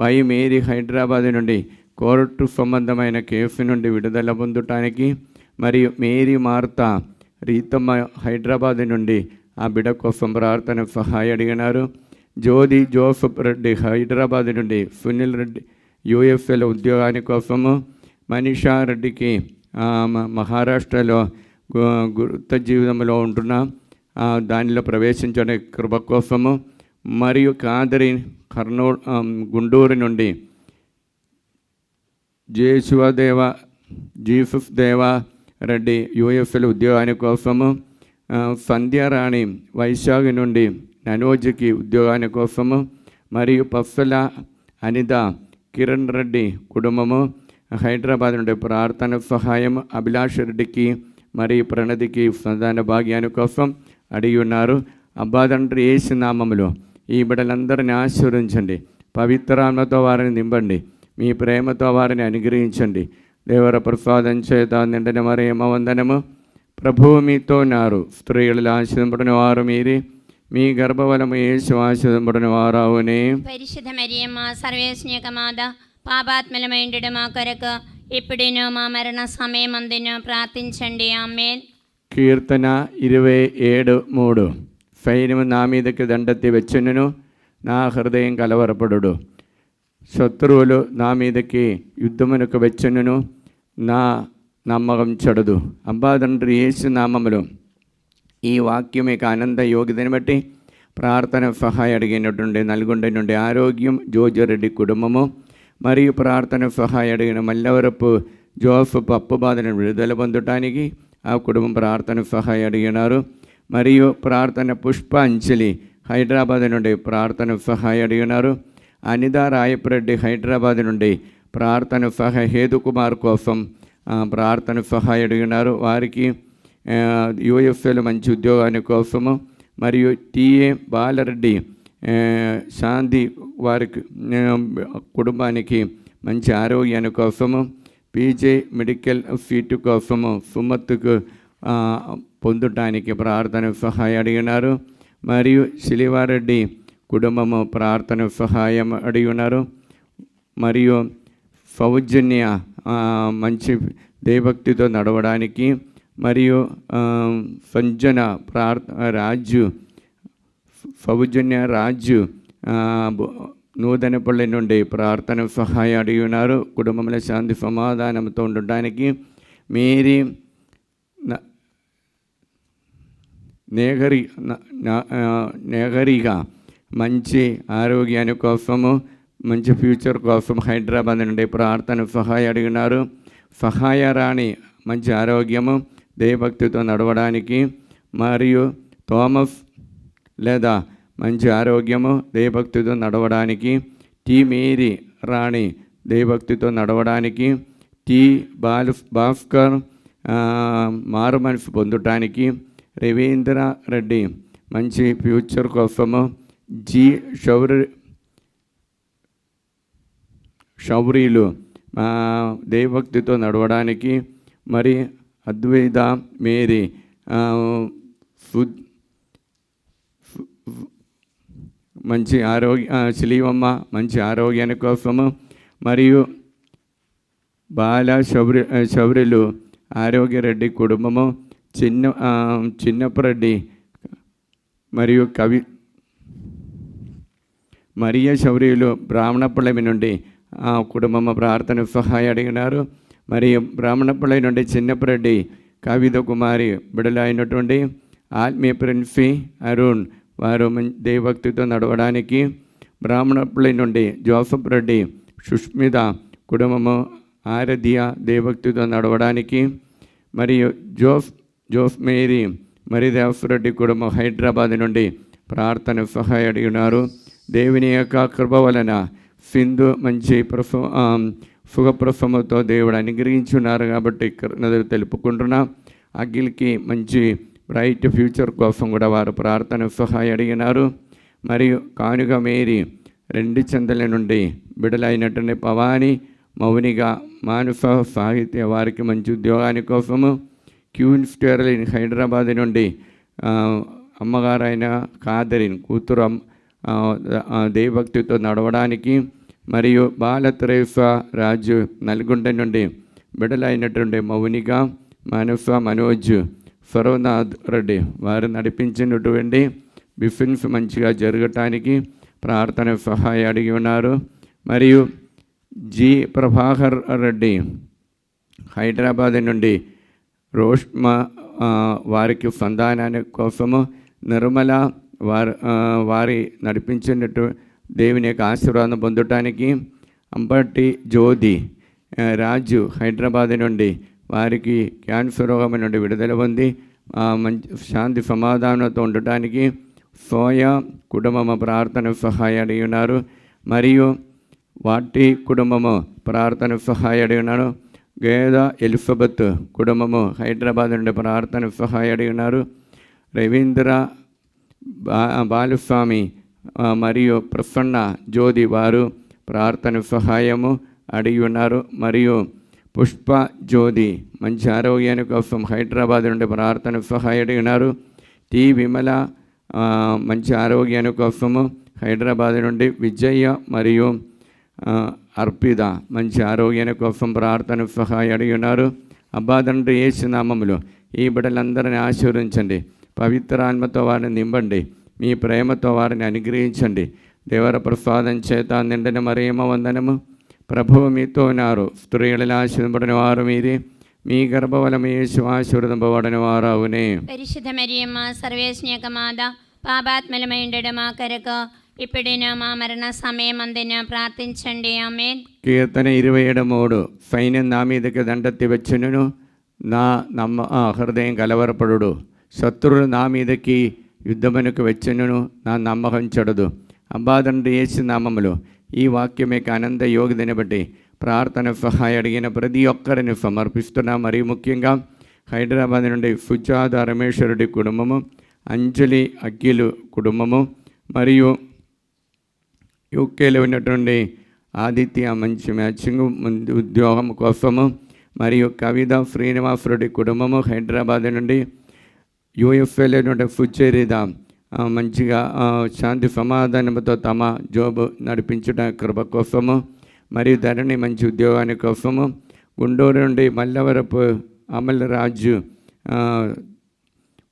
వై మేరీ హైదరాబాద్ నుండి కోర్టు సంబంధమైన కేసు నుండి విడుదల పొందటానికి, మరియు మేరీ మార్తా రీతమ్మ హైదరాబాద్ నుండి ఆ బిడ్డ కోసం ప్రార్థన సహాయం అడిగినారు. జ్యోతి జోసఫ్ రెడ్డి హైదరాబాద్ నుండి సునీల్ రెడ్డి యూఎఫ్ఎల్ ఉద్యోగాని కోసము, మనీషా రెడ్డికి మహారాష్ట్రలో వృత్త జీవితంలో ఉంటున్న దానిలో ప్రవేశించడానికి కృప కోసము, మరియు కాదరి గుంటూరు నుండి జీసస్ దేవ రెడ్డి యూఎఫ్ఎల్ ఉద్యోగాని కోసము, సంధ్యారాణి వైశాఖి నుండి ననోజ్కి ఉద్యోగాని కోసము, మరియు పస్సల అనిత కిరణ్ రెడ్డి కుటుంబము హైదరాబాద్ నుండి ప్రార్థన సహాయం అభిలాష్ రెడ్డికి మరియు ప్రణతికి సంతాన భాగ్యాని కోసం అడిగి ఉన్నారు. అబ్బా తండ్రి యేసు నామములో ఈ బిడ్డలందరినీ ఆశీర్వదించండి, పవిత్రాత్మతో వారిని నింపండి, మీ ప్రేమతో వారిని అనుగ్రహించండి. దేవర ప్రసాదం చేత నిండిన మరియమ్మ వందనము. ప్రభువు మీతో ఉన్నారు, స్త్రీలలో ఆశీర్వదింపబడిన వారు మీరే, మీ గర్భఫలము యేసు ఆశీర్వదింపబడిన వారవునే. పరిశుద్ధ మరియమ్మ సర్వేశ్వని యొక్క మాత, పాపాత్మలమైండు మా కొరకు ఇప్పుడును మా మరణ సమయమందును ప్రార్థించండి. ఆమేన్. కీర్తన 27:3. సైన్యము నా మీదకి దండెత్తి వచ్చును, నా హృదయం కలవరపడు. శత్రువులు నా మీదకి యుద్ధమునకు వచ్చును, నా నమ్మకం చెడదు. అబ్బా తండ్రి యేసు నామములో ఈ వాక్యం యొక్క ఆనంద యోగ్యతని బట్టి ప్రార్థన సహాయం అడిగినటువంటి నల్గొండ నుండి ఆరోగ్యం జోజరెడ్డి కుటుంబము, మరియు ప్రార్థన సహాయం అడిగిన మల్లవరపు జోసఫ్ అప్పు బాధను విడుదల పొందటానికి ఆ కుటుంబం ప్రార్థన సహాయం అడిగినారు. మరియు ప్రార్థన పుష్పాంజలి హైదరాబాద్ నుండి ప్రార్థన సహాయం అడిగినారు. అనిదా రాయపురెడ్డి హైదరాబాద్ నుండి ప్రార్థన సహాయ హేతుకుమార్ కోసం ప్రార్థన సహాయ అడిగినారు. వారికి యూఎఫ్ఏలో మంచి ఉద్యోగాని కోసము, మరియు టిఏ బాలరెడ్డి శాంతి వారికి కుటుంబానికి మంచి ఆరోగ్యాన్ని కోసము, పీజే మెడికల్ సీటు కోసము సుమత్తుకు పొందటానికి ప్రార్థన సహాయం అడిగినారు. మరియు శిలివారెడ్డి కుటుంబము ప్రార్థన సహాయం అడిగినారు. మరియు సౌజన్య మంచి దేవభక్తితో నడవడానికి, మరియు సంజన రాజు సౌజన్య రాజు నూతనపల్లి నుండి ప్రార్థన సహాయం అడిగి ఉన్నారు. కుటుంబంలో శాంతి సమాధానంతో ఉండటానికి. మేరీ నేగరిగా మంచి ఆరోగ్యాన్ని కోసము, మంచి ఫ్యూచర్ కోసం హైదరాబాద్ నుండి ప్రార్థన సహాయం అడిగినారు. సహాయ రాణి మంచి ఆరోగ్యము, దేవభక్తితో నడవడానికి, మరియు థామస్ లేదా మంచి ఆరోగ్యము, దేవభక్తితో నడవడానికి, టి మేరీ రాణి దేవభక్తితో నడవడానికి, టి భాస్కర్ మారు మనసు పొందటానికి, రవీంద్ర రెడ్డి మంచి ఫ్యూచర్ కోసము, జి శౌరీలు దేవభక్తితో నడవడానికి, మరి అద్వైత మేరీ మంచి శిలీవమ్మ మంచి ఆరోగ్యాని కోసము, మరియు బాల శౌర్యులు ఆరోగ్యరెడ్డి కుటుంబము, చిన్నప్పరెడ్డి మరియు మరియ శౌర్యులు బ్రాహ్మణపల్లెమి నుండి కుటుంబము ప్రార్థన సహాయం అడిగినారు. మరియు బ్రాహ్మణపల్లె నుండి చిన్నప్పరెడ్డి కవిత కుమారి బిడలైనటువంటి ఆత్మీయ ప్రిన్సి అరుణ్ వారు దేవభక్తితో నడవడానికి, బ్రాహ్మణపల్లి నుండి జోసఫ్ రెడ్డి సుష్మిత కుటుంబము ఆరాధ్య దేవభక్తితో నడవడానికి, మరియు జోస్ మేరీ మరిదాస్ రెడ్డి కుటుంబం హైదరాబాద్ నుండి ప్రార్థన సహాయం అడిగినారు. దేవుని యొక్క కృప వలన సింధు మంచి సుఖప్రసవముతో దేవుడు అనుగ్రహించున్నారు కాబట్టి నదులు తెలుపుకుంటున్నా. అఖిల్కి మంచి బ్రైట్ ఫ్యూచర్ కోసం కూడా వారు ప్రార్థన సహాయం అడిగినారు. మరియు కానుక మేరీ రెండు చందల నుండి బిడలైనటువంటి పవాని మౌనిగా మానస సాహిత్య వారికి మంచి ఉద్యోగాని కోసము, క్యూన్ స్టెర్లిన్ హైదరాబాద్ నుండి అమ్మగారైన కాదరిన్ కూతురు దేవభక్తితో నడవడానికి, మరియు బాలత్రేసా రాజు నల్గొండ నుండి బిడలైనటువంటి మౌనిక మానస మనోజ్ సర్వనాథ్ రెడ్డి వారు నడిపించినటువంటి బిఫిన్స్ మంచిగా జరగటానికి ప్రార్థన సహాయం అడిగి ఉన్నారు. మరియు జి ప్రభాకర్ రెడ్డి హైదరాబాద్ నుండి రోష్మ వారికి సంధానాన్ని కోసము, నిర్మల వారి నడిపించినట్టు దేవుని యొక్క ఆశీర్వాదం పొందటానికి, అంబటి జ్యోతి రాజు హైదరాబాద్ నుండి వారికి క్యాన్సర్ రోగం నుండి విడుదల పొంది మంచి శాంతి సమాధానంతో ఉండటానికి, సోయా కుటుంబము ప్రార్థన సహాయం అడిగి ఉన్నారు. మరియు వాటి కుటుంబము ప్రార్థన సహాయం అడిగి ఉన్నారు. గేద ఎలిజబెత్ కుటుంబము హైదరాబాద్ నుండి ప్రార్థన సహాయం అడిగి ఉన్నారు. రవీంద్ర బాలస్వామి మరియు ప్రసన్న జ్యోతి వారు ప్రార్థన సహాయము అడిగి ఉన్నారు. మరియు పుష్ప జ్యోతి మంచి ఆరోగ్యాని కోసం హైదరాబాద్ నుండి ప్రార్థన సహాయం అడిగి ఉన్నారు. టి విమల మంచి ఆరోగ్యాని కోసము హైదరాబాద్ నుండి, విజయ మరియు అర్పిత మంచి ఆరోగ్యాని కోసం ప్రార్థన సహాయం అడిగి ఉన్నారు. అబ్బా తండ్రి యేసు నామములో ఈ బిడ్డలందరినీ ఆశీర్వదించండి, పవిత్రాత్మతో వారిని నింపండి, మీ ప్రేమతో వారిని అనుగ్రహించండి. దేవర ప్రసాదం చేత నిండిన మరియమ్మ వందనము. ప్రభువు మీతో ఉన్నారు, స్త్రీలలో ఆశీర్వదింపబడిన వారు మీరే, మీ గర్భఫలము యేసు ఆశీర్వదింపబడిన వారవునే. పరిశుద్ధ మరియమ్మ సర్వేశ్వని యొక్క మాత, పాపాత్మలమై ఉండడం మా కొరకు ఇప్పుడైనా మా మరణ సమయమందున ప్రార్థించండి. ఆమేన్. కీర్తన 27:3 సైన్యం నా మీదకి దండెత్తి వచ్చును, నా హృదయం కలవరపడు. శత్రువులు నా మీదకి యుద్ధమునకు వచ్చును, నా నమ్మకం చెడదు. అబ్బా తండ్రి యేసు నామములో ఈ వాక్యం యొక్క అనంత యోగ్యతని బట్టి ప్రార్థన సహాయం అడిగిన ప్రతి ఒక్కరిని సమర్పిస్తున్నా. మరియు ముఖ్యంగా హైదరాబాద్ నుండి సుజాత రమేశ్వరుడి కుటుంబము, అంజలి అఖిలు కుటుంబము, మరియు యూకేలో ఉన్నటువంటి ఆదిత్య మంచి మ్యాచింగ్ ఉద్యోగం కోసము, మరియు కవిత శ్రీనివాసరెడ్డి కుటుంబము హైదరాబాద్ నుండి యూఎఫ్ఏలో నుండి సుచరిత మంచిగా శాంతి సమాధానంతో తమ జాబ్ నడిపించడం కృప కోసము, మరియు ధరణి మంచి ఉద్యోగాని కోసము, గుంటూరు నుండి మల్లవరపు అమల్ రాజు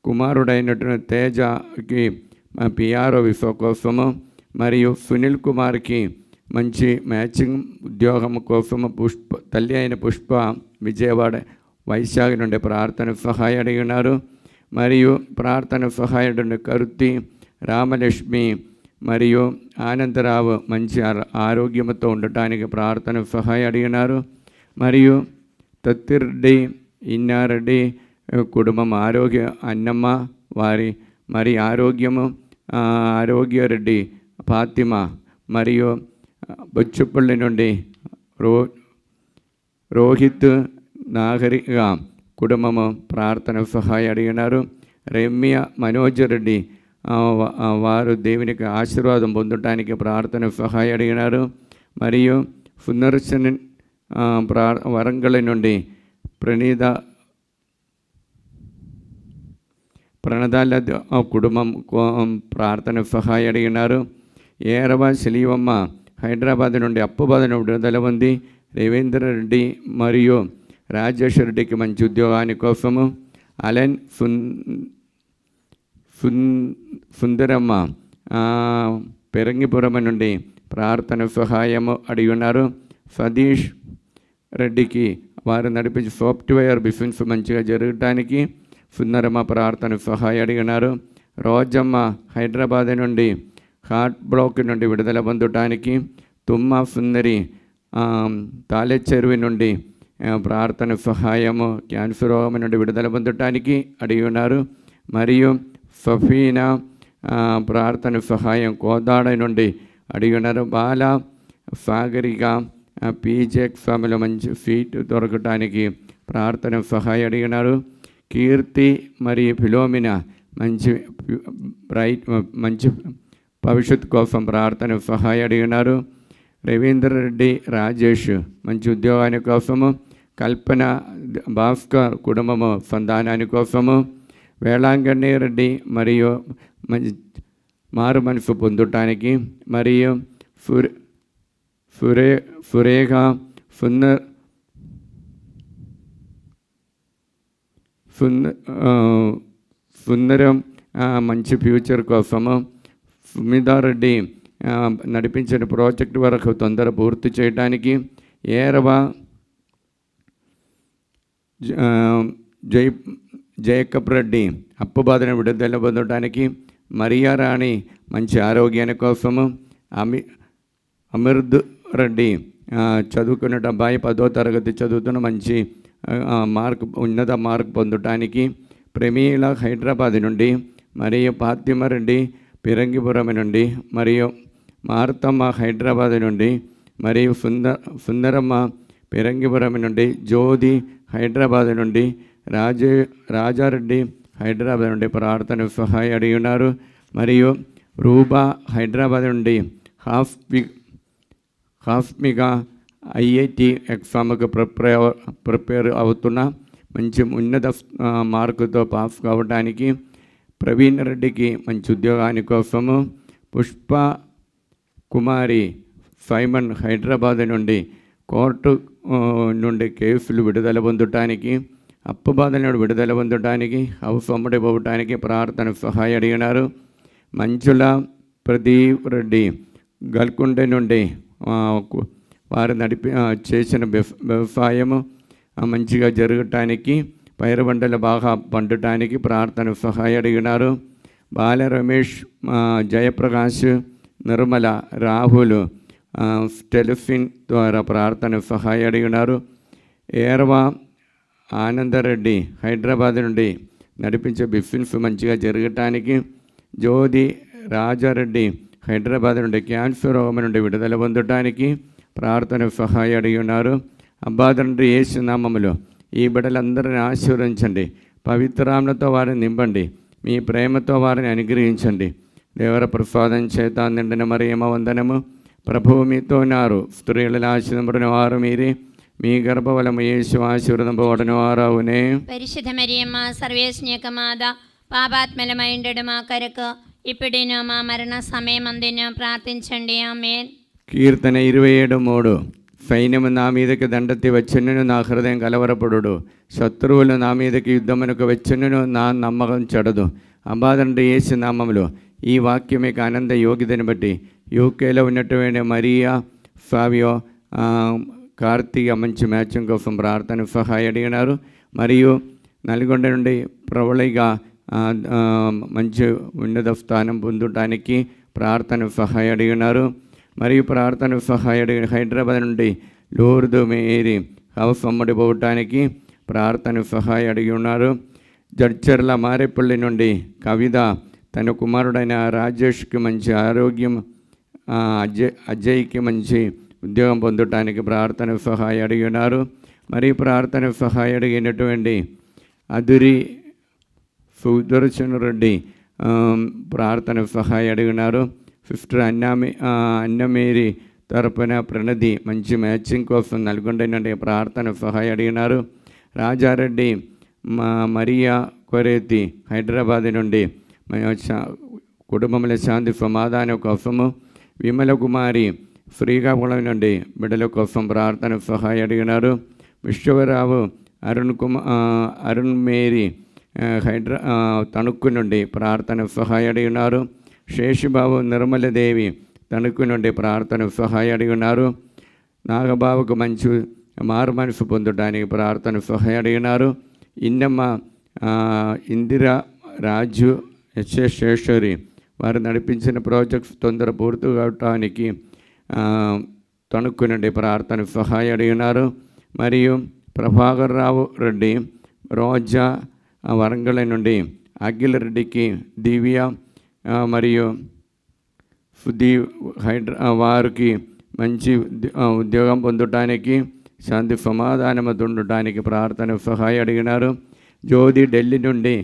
కుమారుడైనటువంటి తేజకి పిఆర్ఓ విసా కోసము, మరియు సునీల్ కుమార్కి మంచి మ్యాచింగ్ ఉద్యోగం కోసము తల్లి అయిన పుష్ప విజయవాడ వైశాఖ నుండి ప్రార్థన సహాయం అడిగినారు. మరియు ప్రార్థన సహాయుడు కరుతి రామలక్ష్మి మరియు ఆనందరావు మంచి ఆరోగ్యంతో ఉండటానికి ప్రార్థన సహాయం అడిగినారు. మరియు తత్తిరెడ్డి ఇన్నారెడ్డి కుటుంబం ఆరోగ్య అన్నమ్మ వారి మరి ఆరోగ్యరెడ్డి ఫాతిమ మరియు బొచ్చుపల్లి నుండి రోహిత్ నాగరిక కుటుంబము ప్రార్థన సహాయం అడిగినారు. రమ్య మనోజ్ రెడ్డి వారు దేవునికి ఆశీర్వాదం పొందటానికి ప్రార్థన సహాయం అడిగినారు. మరియు సుదర్శన్ వరంగల్ నుండి ప్రణదాల కుటుంబం ప్రార్థన సహాయం అడిగినారు. ఏరవ శిలీవమ్మ హైదరాబాద్ నుండి అప్పుబాధను విడుదల ఉంది. రవీంద్ర రెడ్డి మరియు రాజేశ్వర రెడ్డికి మంచి ఉద్యోగాని కోసము, అలెన్ సుందరమ్మ పెరంగిపురం నుండి ప్రార్థన సహాయము అడిగి ఉన్నారు. సతీష్ రెడ్డికి వారు నడిపించే సాఫ్ట్వేర్ బిజినెస్ మంచిగా జరగటానికి సుందరమ్మ ప్రార్థన సహాయం అడిగినారు. రోజమ్మ హైదరాబాద్ నుండి హార్ట్ బ్లాక్ నుండి విడుదల పొందటానికి, తుమ్మ సుందరి తాళెచెరువు నుండి ప్రార్థన సహాయము క్యాన్సర్ రోగం నుండి విడుదల పొందటానికి అడిగి ఉన్నారు. మరియు సఫీనా ప్రార్థన సహాయం కోదాడ నుండి అడిగి ఉన్నారు. బాల సాగరిక పీజెక్ స్వామిలో మంచి సీట్ దొరకటానికి ప్రార్థన సహాయం అడిగినారు. కీర్తి మరియు ఫిలోమినా మంచి భవిష్యత్తు కోసం ప్రార్థన సహాయం అడిగినారు. రవీంద్ర రెడ్డి రాజేష్ మంచి ఉద్యోగాని కోసము, కల్పన భాస్కర్ కుటుంబము సంతానాని కోసము, వేళాంగణి రెడ్డి మరియు మారు మనసు పొందటానికి, మరియు సురేఖ సుందరం మంచి ఫ్యూచర్ కోసము, సుమితారెడ్డి నడిపించిన ప్రాజెక్టు వరకు తొందర పూర్తి చేయడానికి, ఏరవ జయకబ్ రెడ్డి అప్పుబాధను విడుదల పొందడానికి, మరియా రాణి మంచి ఆరోగ్యాని కోసము, అమిర్ద్ రెడ్డి చదువుకున్న అబ్బాయి 10వ తరగతి చదువుతున్న మంచి ఉన్నత మార్క్ పొందటానికి, ప్రమీల హైదరాబాద్ నుండి, మరియు ఫాతిమారెడ్డి పిరంగిపురం నుండి, మరియు మార్తమ్మ హైదరాబాద్ నుండి, మరియు సుందరమ్మ పిరంగిపురం నుండి, జ్యోతి హైదరాబాద్ నుండి, రాజారెడ్డి హైదరాబాద్ నుండి ప్రార్థన సహాయం అడిగి ఉన్నారు. మరియు రూబా హైదరాబాద్ నుండి హాస్మిగా ఐఐటి ఎగ్జామ్కి ప్రిపేర్ అవుతున్న మంచి ఉన్నత మార్కుతో పాస్ కావడానికి, ప్రవీణ్ రెడ్డికి మంచి ఉద్యోగాని కోసము, పుష్ప కుమారి సైమన్ హైదరాబాద్ నుండి కోర్టు నుండి కేసులు విడుదల పొందటానికి, అప్పుబాధ నుండి విడుదల పొందటానికి, హౌస్ అమ్ముడి పోవటానికి ప్రార్థన సహాయం అడిగినారు. మంచుల ప్రదీప్ రెడ్డి గల్కొండ నుండి వారు చేసిన వ్యవసాయము మంచిగా జరగటానికి, పైరు పంటలు బాగా పండటానికి ప్రార్థన సహాయం అడిగినారు. బాల రమేష్, జయప్రకాష్, నిర్మల, రాహుల్ టెలిఫిన్ ద్వారా ప్రార్థన సహాయం అడిగినారు. ఏరవ ఆనందరెడ్డి హైదరాబాద్ నుండి నడిపించే బిజినెస్ మంచిగా జరగటానికి, జ్యోతి రాజారెడ్డి హైదరాబాద్ నుండి క్యాన్సర్ రోగం నుండి విడుదల పొందటానికి ప్రార్థన సహాయం అడిగి ఉన్నారు. అబ్బా తండ్రి యేసు నామములో ఈ బిడ్డలందరిని ఆశీర్వదించండి, పవిత్రాములతో వారిని నింపండి, మీ ప్రేమతో వారిని అనుగ్రహించండి. దేవర ప్రసాదం చేత నిండిన మరియమ్మ వందనము. ప్రభువు మీతో ఉన్నారు, స్త్రీలలో ఆశీర్వదింపబడిన వారు మీరే, మీ గర్భఫలము యేసు ఆశీర్వదింపబడిన వారవునే. పరిశుద్ధ మరియమ్మ సర్వేశ్వని యొక్క మాత, పాపాత్మలమైండడు మా కొరకు ఇప్పుడును మా మరణ సమయమందును ప్రార్థించండి. ఆమేన్. కీర్తన 27:3. సైన్యము నా మీదకి దండెత్తి వచ్చును, నా హృదయం కలవరపడు. శత్రువులు నా మీదకి యుద్ధమునకు వచ్చును, నా నమ్మకం చెడదు. అబ్బా తండ్రి యేసు నామములో ఈ వాక్యం యొక్క ఆనంద యోగ్యతని బట్టి యూకేలో ఉన్నటువంటి మరియా, ఫావియో, కార్తీక మంచి మ్యాచింగ్ కోసం ప్రార్థన సహాయం అడిగినారు. మరియు నల్గొండ నుండి ప్రబలిగా మంచి ఉన్నత స్థానం పొందటానికి ప్రార్థన సహాయం అడిగినారు. మరియు ప్రార్థన సహాయం అడిగిన హైదరాబాద్ నుండి లూర్దు మేరీ హౌస్ అమ్మడిపోవటానికి ప్రార్థన సహాయం అడిగి ఉన్నారు. జడ్చర్ల మారేపల్లి నుండి కవిత తన కుమారుడైన రాజేష్కి మంచి ఆరోగ్యం, అజయ్కి మంచి ఉద్యోగం పొందటానికి ప్రార్థన సహాయం అడిగి ఉన్నారు. మరియు ప్రార్థన సహాయం అడిగినటువంటి అదురి సుదర్శన్ రెడ్డి ప్రార్థన సహాయం అడిగినారు. సిస్టర్ అన్నమేరీ తరపున ప్రణతి మంచి మ్యాచింగ్ కోసం నల్గొండ నుండి ప్రార్థన సహాయం అడిగినారు. రాజారెడ్డి మరియా కొరేతి హైదరాబాద్ నుండి కుటుంబంలో శాంతి సమాధానం కోసము, విమల కుమారి శ్రీకాకుళం నుండి బిడ్డల కోసం ప్రార్థన సహాయం అడిగినారు. విశ్వరావు అరుణ్ మేరీ తణుక్కు నుండి ప్రార్థన సహాయం అడిగినారు. శేషుబాబు నిర్మలదేవి తణుక్కు నుండి ప్రార్థన సహాయం అడిగినారు. నాగబాబుకు మంచి మారు మనసు పొందడానికి ప్రార్థన సహాయం అడిగినారు. ఇన్నమ్మ ఇందిరా రాజు శేషేశ్వరి వారు నడిపించిన ప్రాజెక్ట్స్ తొందర పూర్తి కావటానికి తణుక్కు నుండి ప్రార్థన సహాయం అడిగినారు. మరియు ప్రభాకర్ రావు రెడ్డి రోజా వరంగల్ నుండి అఖిల్ రెడ్డికి దివ్య మరియు వారికి మంచి ఉద్యోగం పొందటానికి శాంతి సమాధానము ఉండటానికి ప్రార్థన సహాయం అడిగినారు. జ్యోతి ఢిల్లీ నుండి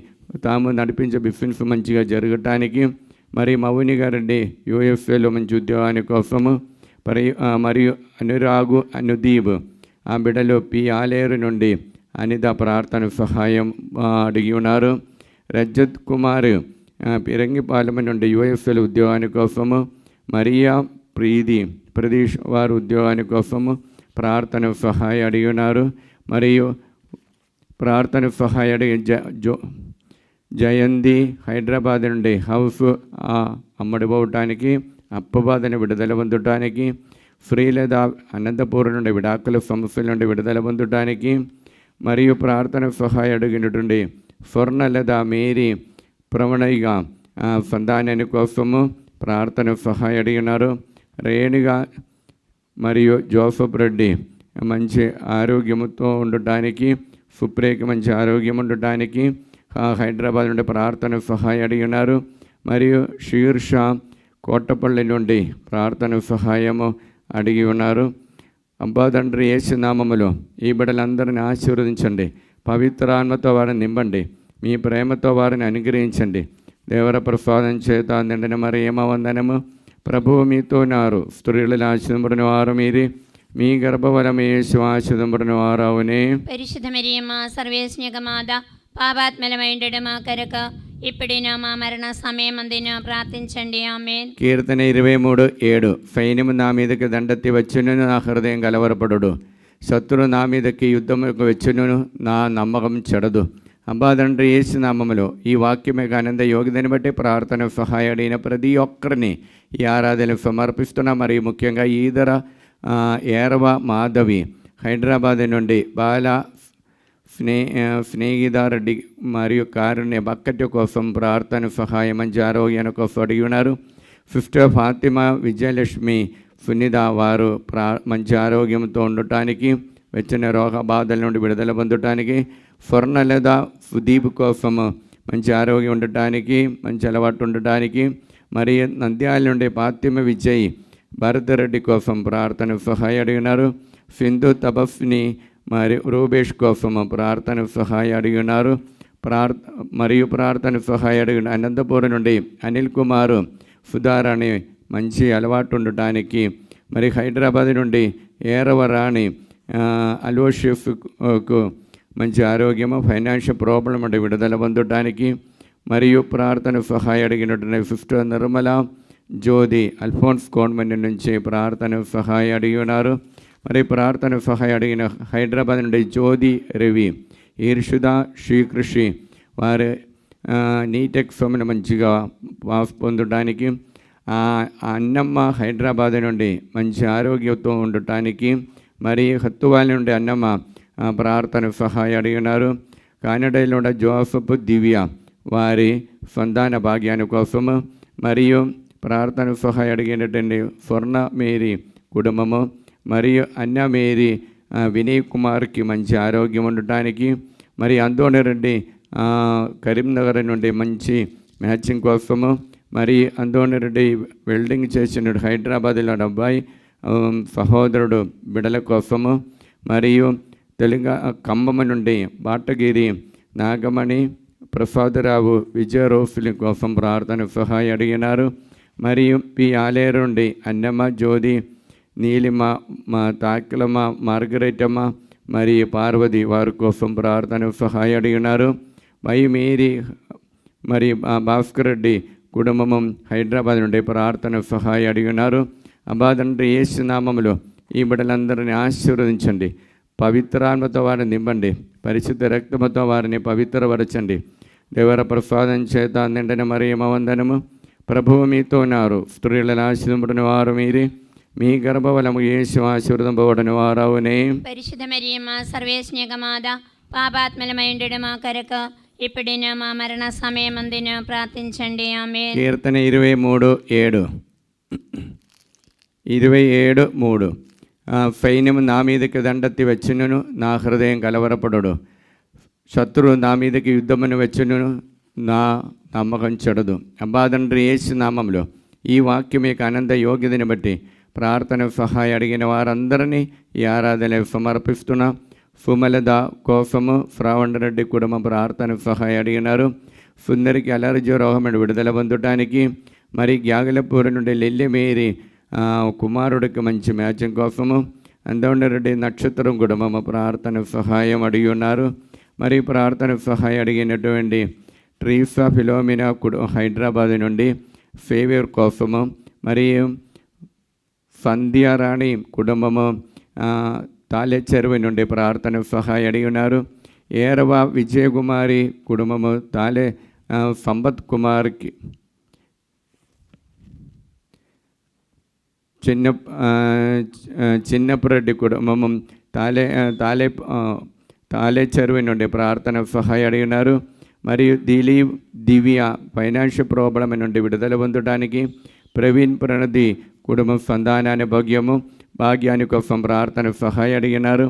తాము నడిపించే బిజినెస్ మంచిగా జరగటానికి, మరియు మౌని గారండి యూఎస్ఏలో మంచి ఉద్యోగాని కోసము, మరియు అనుదీప్ ఆ బిడ్డలు ఆలేరు నుండి అనిత ప్రార్థన సహాయం అడిగి ఉన్నారు. రజత్ కుమార్ పిరంగిపాలెం నుండి యూఎస్ఏలో ఉద్యోగాని కోసము, మరియా ప్రదేశ్ వారు ఉద్యోగాని కోసము ప్రార్థన సహాయం అడిగి ఉన్నారు. మరియు ప్రార్థన సహాయం అడిగి జయంతి హైదరాబాద్ నుండి హౌస్ అమ్మడిపోవటానికి, అప్పబాధను విడుదల పొందటానికి, శ్రీలత అనంతపురం నుండి విడాకుల సమస్యల నుండి విడుదల పొందటానికి, మరియు ప్రార్థన సహాయం అడిగినటువంటి స్వర్ణలత మేరీ ప్రవణిగా సంతానాని కోసము ప్రార్థన సహాయం అడిగినారు. రేణుగా మరియు జోసఫ్ రెడ్డి మంచి ఆరోగ్యంతో ఉండటానికి, సుప్రేకి మంచి ఆరోగ్యం ఉండటానికి హైదరాబాద్ నుండి ప్రార్థన సహాయం అడిగినారు. మరియు శీర్ష కోటపల్లి నుండి ప్రార్థన సహాయము అడిగి ఉన్నారు. అబ్బా తండ్రి యేసు నామములో ఈ బిడ్డలందరినీ ఆశీర్వదించండి, పవిత్రాత్మతో వారిని నింపండి, మీ ప్రేమతో వారిని అనుగ్రహించండి. దేవర ప్రసాదం చేత నిండిన మరియమ్మ వందనము. ప్రభువు మీతో ఉన్నారు, స్త్రీలలో ఆశీర్వదింపబడిన వారు మీరే, మీ గర్భఫలము యేసు ఆశీర్వదింపబడిన వారవునే. పరిశుద్ధ మరియమ్మ సర్వేశ్వని యొక్క మాత, పాపాత్మలమైండడు మా కొరకు ఇప్పుడును మా మరణ సమయమందును ప్రార్థించండి. ఆమేన్. కీర్తన 23:7. సైన్యము నా మీదకి దండెత్తి వచ్చును, నా హృదయం కలవరపడు. శత్రువు నా మీదకి యుద్ధముకు వచ్చును, నా నమ్మకం చెడదు. అబ్బా తండ్రి యేసు నామములో ఈ వాక్యమే ఆనంద యోగ్యతని బట్టి ప్రార్థన సహాయం అడిగిన ప్రతి ఒక్కరిని ఈ ఆరాధనలు సమర్పిస్తున్నా. మరియు ముఖ్యంగా ఈదర ఏరవ మాధవి హైదరాబాద్ నుండి, బాల స్నేహితారెడ్డి మరియు కారుణ్య బక్కటి కోసం ప్రార్థన సహాయం మంచి ఆరోగ్యాన్ని కోసం అడిగి ఉన్నారు. సిస్టర్ ఫాతిమా విజయలక్ష్మి సునీత వారు మంచి ఆరోగ్యంతో ఉండటానికి, వచ్చిన రోగ బాధల నుండి విడుదల పొందటానికి, స్వర్ణలత సుదీప్ కోసము మంచి ఆరోగ్యం ఉండటానికి, మంచి అలవాటు ఉండటానికి, మరియు నంద్యాల నుండి పాత్యమ విజయ్ భరతరెడ్డి కోసం ప్రార్థన సహాయ అడిగినారు. సింధు తబస్ని మరియు రూబేష్ కోసం ప్రార్థన సహాయ అడిగినారు. మరియు ప్రార్థన సహాయ అడిగిన అనంతపురం నుండి అనిల్ కుమారు సుధారాణి మంచి అలవాటు ఉండటానికి, మరి హైదరాబాద్ నుండి ఏరవరాణి అలోషిఫ్కు మంచి ఆరోగ్యము, ఫైనాన్షియల్ ప్రాబ్లం అంటే విడుదల పొందడానికి, మరియు ప్రార్థన సహాయ అడిగినటువంటి సిస్టర్ నిర్మల జ్యోతి అల్ఫోన్స్ గవర్నమెంట్ నుంచి ప్రార్థన సహాయ అడిగి ఉన్నారు. మరి ప్రార్థన సహాయ అడిగిన హైదరాబాద్ నుండి జ్యోతి రవి, ఈర్షుద శ్రీకృషి వారి నీట్ ఎగ్జామ్ని మంచిగా పాస్ పొందడానికి, అన్నమ్మ హైదరాబాద్ నుండి మంచి ఆరోగ్యంతో ఉండటానికి, మరి హత్తువాల నుండి అన్నమ్మ ప్రార్థన సహాయ అడిగినారు. కానడలో ఉన్న జోసఫ్ దివ్య వారి సంతాన భాగ్యాన్ని కోసము, మరియు ప్రార్థన సహాయ అడిగినటువంటి స్వర్ణ మేరీ కుటుంబము, మరియు అన్న మేరీ వినయ్ కుమార్కి మంచి ఆరోగ్యం ఉండటానికి, మరి అంతోని రెడ్డి కరీంనగర్ నుండి మంచి మ్యాచింగ్ కోసము, మరి అంతోని రెడ్డి వెల్డింగ్ చేసిన హైదరాబాద్లో అబ్బాయి సహోదరుడు బిడల కోసము, మరియు ఖమ్మం నుండి బాటగిరి నాగమణి ప్రసాదరావు విజయరోఫులి కోసం ప్రార్థన సహాయ అడిగినారు. మరియు పి ఆలేరు నుండి అన్నమ్మ జ్యోతి నీలిమ తాకిలమ్మ మార్గరెటమ్మ మరియు పార్వతి వారి కోసం ప్రార్థన సహాయ అడిగినారు. వై మేరీ మరి భాస్కర్ రెడ్డి కుటుంబము హైదరాబాద్ నుండి ప్రార్థన సహాయ అడిగినారు. అబాదండ్రి యేసు నామములో ఈ బిడ్డలందరినీ ఆశీర్వదించండి, పవిత్రాత్మతో వారిని నింపండి, పరిశుద్ధ రక్తముతో వారిని పవిత్రపరచండి. దేవర ప్రసాదం చేత నిండిన మరియమ్మ వందనము. ప్రభువు మీతో ఉన్నారు, స్త్రీలను ఆశీర్వదింపబడిన వారు మీరే, మీ గర్భఫలము యేసు ఆశీర్వదింపబడిన వారవునే. పరిశుద్ధ మరియమ్మ సర్వేశ్వరమాత పాపాత్మలమైండు మా కొరకు ఇప్పుడిన మా మరణ సమయమందున ప్రార్థించండి. ఆమేన్. కీర్తన 23:7 27:3 సైన్యము నా మీదకి దండెత్తి వచ్చును, నా హృదయం కలవరపడడు. శత్రువు నా మీదకి యుద్ధమును వచ్చును, నా నమ్మకం చెడదు. అబ్బాదండ్రి యేసు నామంలో ఈ వాక్యం యొక్క ఆనంద యోగ్యతని బట్టి ప్రార్థన సహాయ అడిగిన వారందరినీ ఈ ఆరాధన సమర్పిస్తున్నా. సుమలద కోసము శ్రావణరెడ్డి కుటుంబం ప్రార్థన సహాయ అడిగినారు. సుందరికి అలర్జీ రోగం విడుదల పొందటానికి, మరి గ్యాగలపూర్ నుండి లెల్లి మేరీ కుమారుడికి మంచి మ్యాచింగ్ కోసము, అందౌండరెడ్డి నక్షత్రం కుటుంబము ప్రార్థన సహాయం అడిగి ఉన్నారు. మరి ప్రార్థన సహాయం అడిగినటువంటి ట్రీసా ఫిలోమినా హైదరాబాద్ నుండి ఫేవియర్ కోసము, మరియు సంధ్యారాణి కుటుంబము తాలే చెరువు నుండి ప్రార్థన సహాయం అడిగి ఉన్నారు. ఏరవ విజయకుమారి కుటుంబము తాలే సంపత్ కుమార్కి చిన్నపురెడ్డి కుటుంబము తాలే చెరువు నుండి ప్రార్థన సహాయం అడిగినారు. మరియు దివ్య ఫైనాన్షియల్ ప్రాబ్లం నుండి విడుదల పొందడానికి, ప్రవీణ్ ప్రణతి కుటుంబం సంతానాన్ని భాగ్యాన్ని కోసం ప్రార్థన సహాయం అడిగినారు.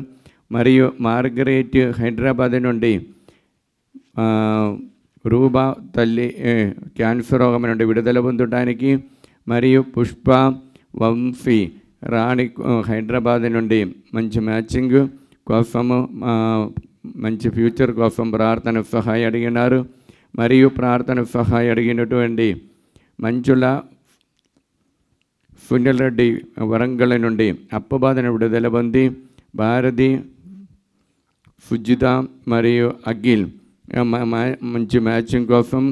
మరియు మార్గరేట్ హైదరాబాద్ నుండి రూబా తల్లి క్యాన్సర్ రోగం నుండి విడుదల పొందడానికి, మరియు పుష్ప వంశీ రాణి హైదరాబాద్ నుండి మంచి మ్యాచింగ్ కోసము, మంచి ఫ్యూచర్ కోసం ప్రార్థన సహాయం అడిగినారు. మరియు ప్రార్థన సహాయం అడిగినటువంటి మంచుల సునీల్ వరంగల్ నుండి అప్పబాధను విడుదల పొంది, భారతి సుజిత మరియు అఖిల్ మంచి మ్యాచింగ్ కోసం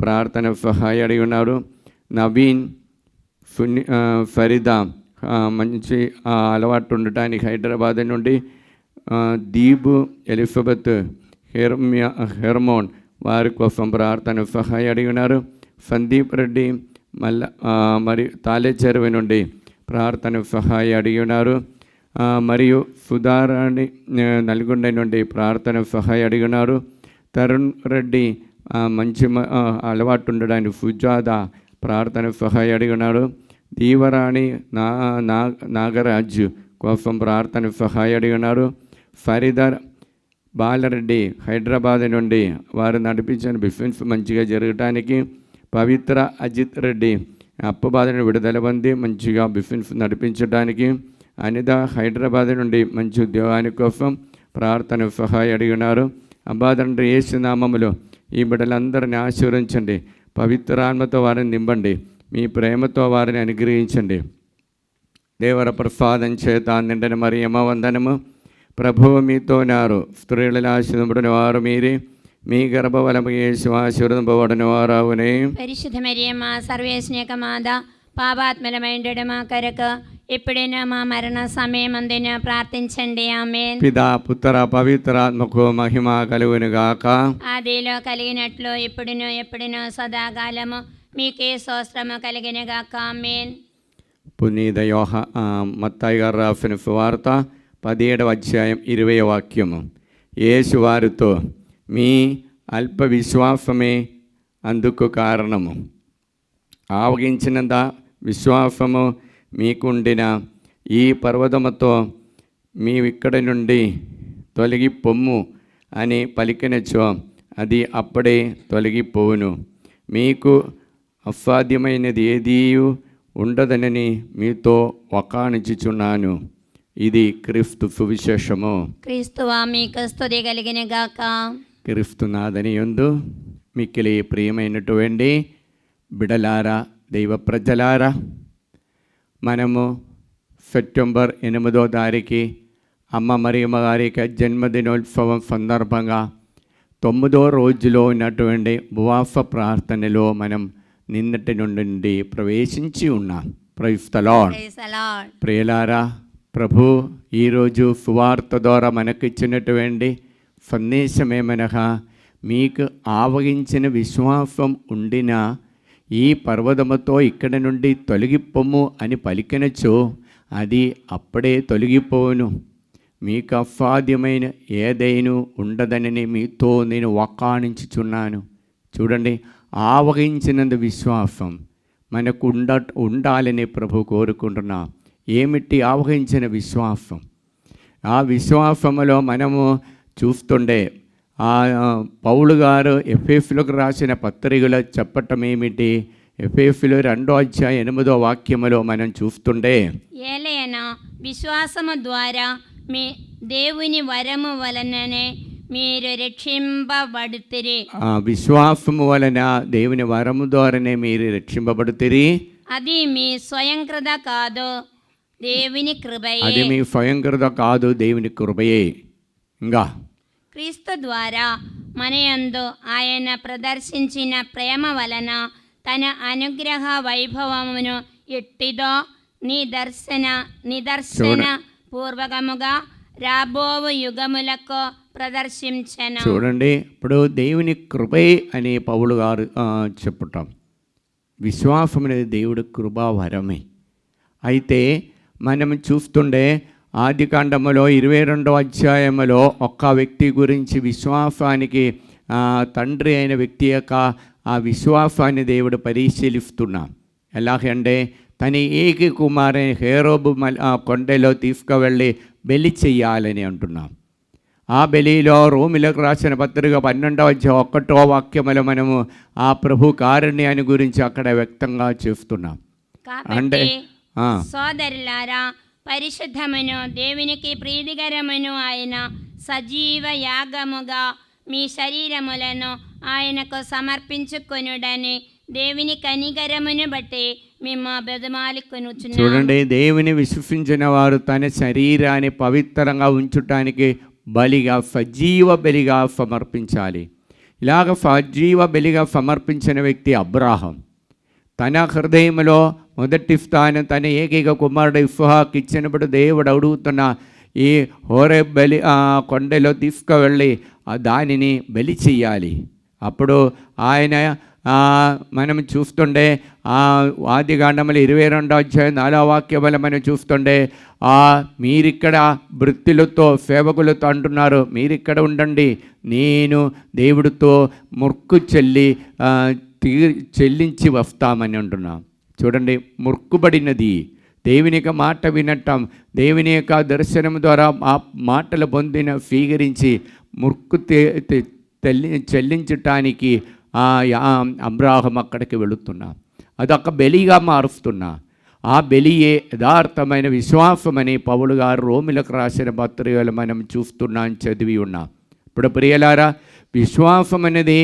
ప్రార్థన సహాయం అడిగి ఉన్నారు. నవీన్ ఫరీదా మంచి అలవాటు ఉండటానికి హైదరాబాద్ నుండి, దీపు ఎలిజబెత్ హెర్మోన్ వారి కోసం ప్రార్థన సహాయం అడిగినారు. సందీప్ రెడ్డి మరియు తాలే చెరువు నుండి ప్రార్థన సహాయం అడిగి ఉన్నారు. మరియు సుధారాణి నల్గొండ నుండి ప్రార్థన సహాయం అడిగినారు. తరుణ్ రెడ్డి మంచి అలవాటు ఉండడానికి సుజాత ప్రార్థన సహాయం అడిగినాడు. దీవరాణి నాగరాజు కోసం ప్రార్థన సహాయం అడిగినారు. ఫరీదర్ బాలరెడ్డి హైదరాబాద్ నుండి వారు నడిపించిన బిజినెస్ మంచిగా జరగటానికి, పవిత్ర అజిత్ రెడ్డి అప్పబాధ నుండి విడుదల పొంది మంచిగా బిజినెస్ నడిపించడానికి, అనిత హైదరాబాద్ నుండి మంచి ఉద్యోగాని కోసం ప్రార్థన సహాయం అడిగినారు. అబ్బా తండ్రి యేసు నామములో ఈ బిడ్డలందరినీ ఆశీర్వదించండి, పవిత్రాత్మతో వారిని నింపండి, మీ ప్రేమతో వారిని అనుగ్రహించండి. దేవర ప్రసాదం చేత నిండిన మరియమ్మ వందనము. ప్రభువు మీతోనారు, స్త్రీలలో ఆశీర్వదింపబడిన వారు మీరే, మీ గర్భఫలము యేసు ఆశీర్వదింపబడిన వారవునే. పరిశుద్ధ మరియమ్మ సర్వేశ్వని యొక్క మాత, పాపాత్మలమైండడు మా కొరకు ఇప్పుడైనా మా మరణ సమయమందున ప్రార్థించండి. ఆమేన్. పితా పుత్ర పవిత్రాత్మకు మహిమ కలుగును గాక. ఆదిలో కలిగినట్లు ఇప్పుడును ఎప్పుడును సదాకాలము మీకే స్తోత్రము కలిగిన గాక. ఆమేన్. పునీత మత్తాయి గారు రాసిన సువార్త 17వ అధ్యాయం 20వ వాక్యము. యేసు వారితో, మీ అల్ప విశ్వాసమే అందుకు కారణము. ఆవగించినంత విశ్వాసము మీకుండిన ఈ పర్వతముతో మీవిక్కడి నుండి తొలగి పొమ్ము అని పలికినచో అది అప్పుడే తొలగిపోవును. మీకు అసాధ్యమైనది ఏదీ ఉండదనని మీతో వకాణించుచున్నాను. ఇది క్రీస్తు సువిశేషము. క్రీస్తువా మీకు స్తుతి కలిగిన గాక. క్రీస్తునాథని యందు మిక్కిలి ప్రియమైనటువంటి బిడలారా, దైవ ప్రజలారా, మనము సెప్టెంబర్ 8వ తారీఖు అమ్మ మరియమ్మ గారి జన్మదినోత్సవం సందర్భంగా 9వ రోజులో ఉన్నటువంటి ఉపవాస ప్రార్థనలో మనం నిన్నటి నుండి ప్రవేశించి ఉన్నాం. Praise the Lord. ప్రియులారా, ప్రభు ఈరోజు సువార్త ద్వారా మనకిచ్చినటువంటి సందేశమేమనగా, మీకు ఆవగించిన విశ్వాసం ఉండిన ఈ పర్వతముతో ఇక్కడి నుండి తొలగిపోము అని పలికినచో అది అప్పుడే తొలగిపోవును. మీకు అసాధ్యమైన ఏదైనా ఉండదనని మీతో నేను వక్కాణించుచున్నాను. చూడండి, ఆవగించినందు విశ్వాసం మనకు ఉండాలని ప్రభు కోరుకుంటున్నాం. ఏమిటి ఆవగించిన విశ్వాసం? ఆ విశ్వాసములో మనము చూస్తుండే పౌలు గారు ఎఫెసీయులకు రాసిన పత్రికలో చెప్పటం ఏమిటి? ఎఫెసీయులు 2వ అధ్యాయం 8వ వాక్యములో మనం చూస్తుండే, ఏలయనా విశ్వాసము ద్వారా మీ దేవుని వరము వలననే మీరు రక్షింపబడుతిరి. విశ్వాసము వలన దేవుని వరము ద్వారానే మీరు రక్షింపబడుతిరి. అది మీ స్వయంకృత కాదు, దేవుని కృపయే. అది మీ స్వయంకృత కాదు, దేవుని కృపయే. ఇంకా క్రీస్తు ద్వారా మనయందు ఆయన ప్రదర్శించిన ప్రేమ వలన తన అనుగ్రహ వైభవమును ఎట్టిదో నిదర్శన పూర్వకముగా రాబోవు యుగములకు ప్రదర్శించను. చూడండి, ఇప్పుడు దేవుని కృపే అని పౌలు గారు చెప్పటం, విశ్వాసం అనేది దేవుడి కృపా వరమే. అయితే మనం చూస్తుండే ఆదికాండములో 22వ అధ్యాయములో ఒక్క వ్యక్తి గురించి, విశ్వాసానికి తండ్రి అయిన వ్యక్తి యొక్క ఆ విశ్వాసాన్ని దేవుడు పరిశీలిస్తున్నాం. ఎలాగంటే, తన ఏక కుమారుని హేరోబు కొండలో తీసుకువెళ్ళి బలి చెయ్యాలని అంటున్నాం. ఆ బలిలో రోమిలకు రాసిన పత్రిక 12వ అధ్యాయం 1వ వాక్యములో మనము ఆ ప్రభు కారుణ్యాన్ని గురించి అక్కడ వ్యక్తంగా చేస్తున్నాం. అంటే సోదరులారా, పరిశుద్ధమును దేవునికి ప్రీతికరమును ఆయన సజీవ యాగముగా మీ శరీరములను ఆయనకు సమర్పించుకొనుడని దేవుని కనికరమును బట్టి మేము బెదమాలికొనుచున్నాము. చూడండి, దేవుని విశ్వసించిన వారు తన శరీరాన్ని పవిత్రంగా ఉంచటానికి బలిగా, సజీవ బలిగా సమర్పించాలి. ఇలాగ సజీవ బలిగా సమర్పించిన వ్యక్తి అబ్రాహాం. తన హృదయంలో మొదటి స్థానం తన ఏకైక కుమారుడు ఇస్హాకు ఇచ్చినప్పుడు దేవుడు అడుగుతున్న ఈ హోరేబ్ బలి కొండలో తీసుకువెళ్ళి దానిని బలి చెయ్యాలి. అప్పుడు ఆయన మనం చూస్తుండే ఆదికాండములో 22వ అధ్యాయం 4వ వాక్యములో మనం చూస్తుండే, మీరిక్కడ వృత్తులతో సేవకులతో అంటున్నారు, మీరిక్కడ ఉండండి, నేను దేవుడితో మొక్కు చెల్లించి వస్తామని అంటున్నాం. చూడండి, మొక్కుబడినది దేవుని యొక్క మాట వినటం, దేవుని యొక్క దర్శనం ద్వారా ఆ మాటలు పొందిన స్వీకరించి మొక్కు చెల్లించటానికి అబ్రాహం అక్కడికి వెళుతున్నా, అదొక బలిగా మారుస్తున్నా. ఆ బలియే యథార్థమైన విశ్వాసమని పౌలు గారు రోమిలకు రాసిన పత్రికలు మనం చూస్తున్నాం, చదివి ఉన్నాం. ఇప్పుడు ప్రియలారా, విశ్వాసం అనేది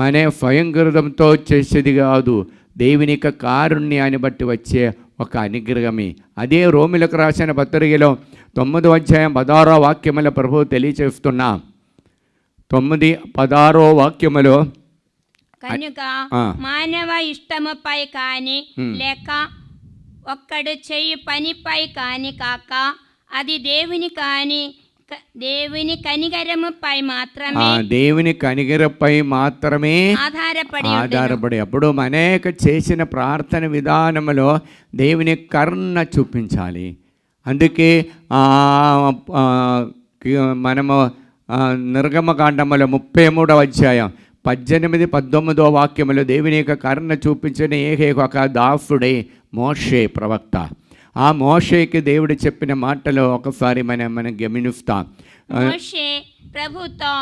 మన స్వయంకృతంతో చేసేది కాదు, దేవుని యొక్క కారుణ్యాన్ని బట్టి వచ్చే ఒక అనుగ్రహమే. అదే రోమిలకు రాసిన పత్రికలో 9వ అధ్యాయం 16వ వాక్యముల ప్రభువు తెలియచేస్తున్నా. 9:16 వాక్యములో, కనుక మానవ ఇష్టముపై కాని లేక ఒక్కడు చెయ్యి పనిపై కాని కాక అది దేవుని కనికరముపై మాత్రమే, దేవుని కనికరపై మాత్రమే ఆధారపడి అప్పుడు అనేక చేసిన ప్రార్థన విధానములో దేవుని కరుణ చూపించాలి. అందుకే మనము నిర్గమకాండములో 33వ అధ్యాయం 18-19 వాక్యములో దేవుని యొక్క కరుణ చూపించిన ఏకైక దాసుడే మోషే ప్రవక్త. ఆ మోషేకి దేవుడు చెప్పిన మాటలో ఒకసారి మనం గమనిస్తాం. మోషే ప్రభుతో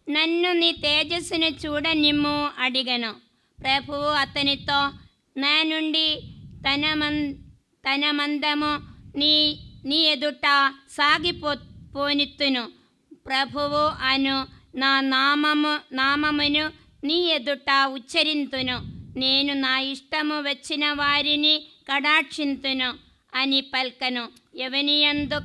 నన్ను నీ తేజస్సును చూడనిమ్ము అడిగను. ప్రభువు అతనితో నా నుండి తన మందము నీ ఎదుట సాగిపోనిత్తును. ప్రభువు అను నా నామమును నీ ఎదుట ఉచ్చరింతును. నేను నా ఇష్టము వచ్చిన వారిని కటాక్షింతును అని పల్కను. ఎవనియందు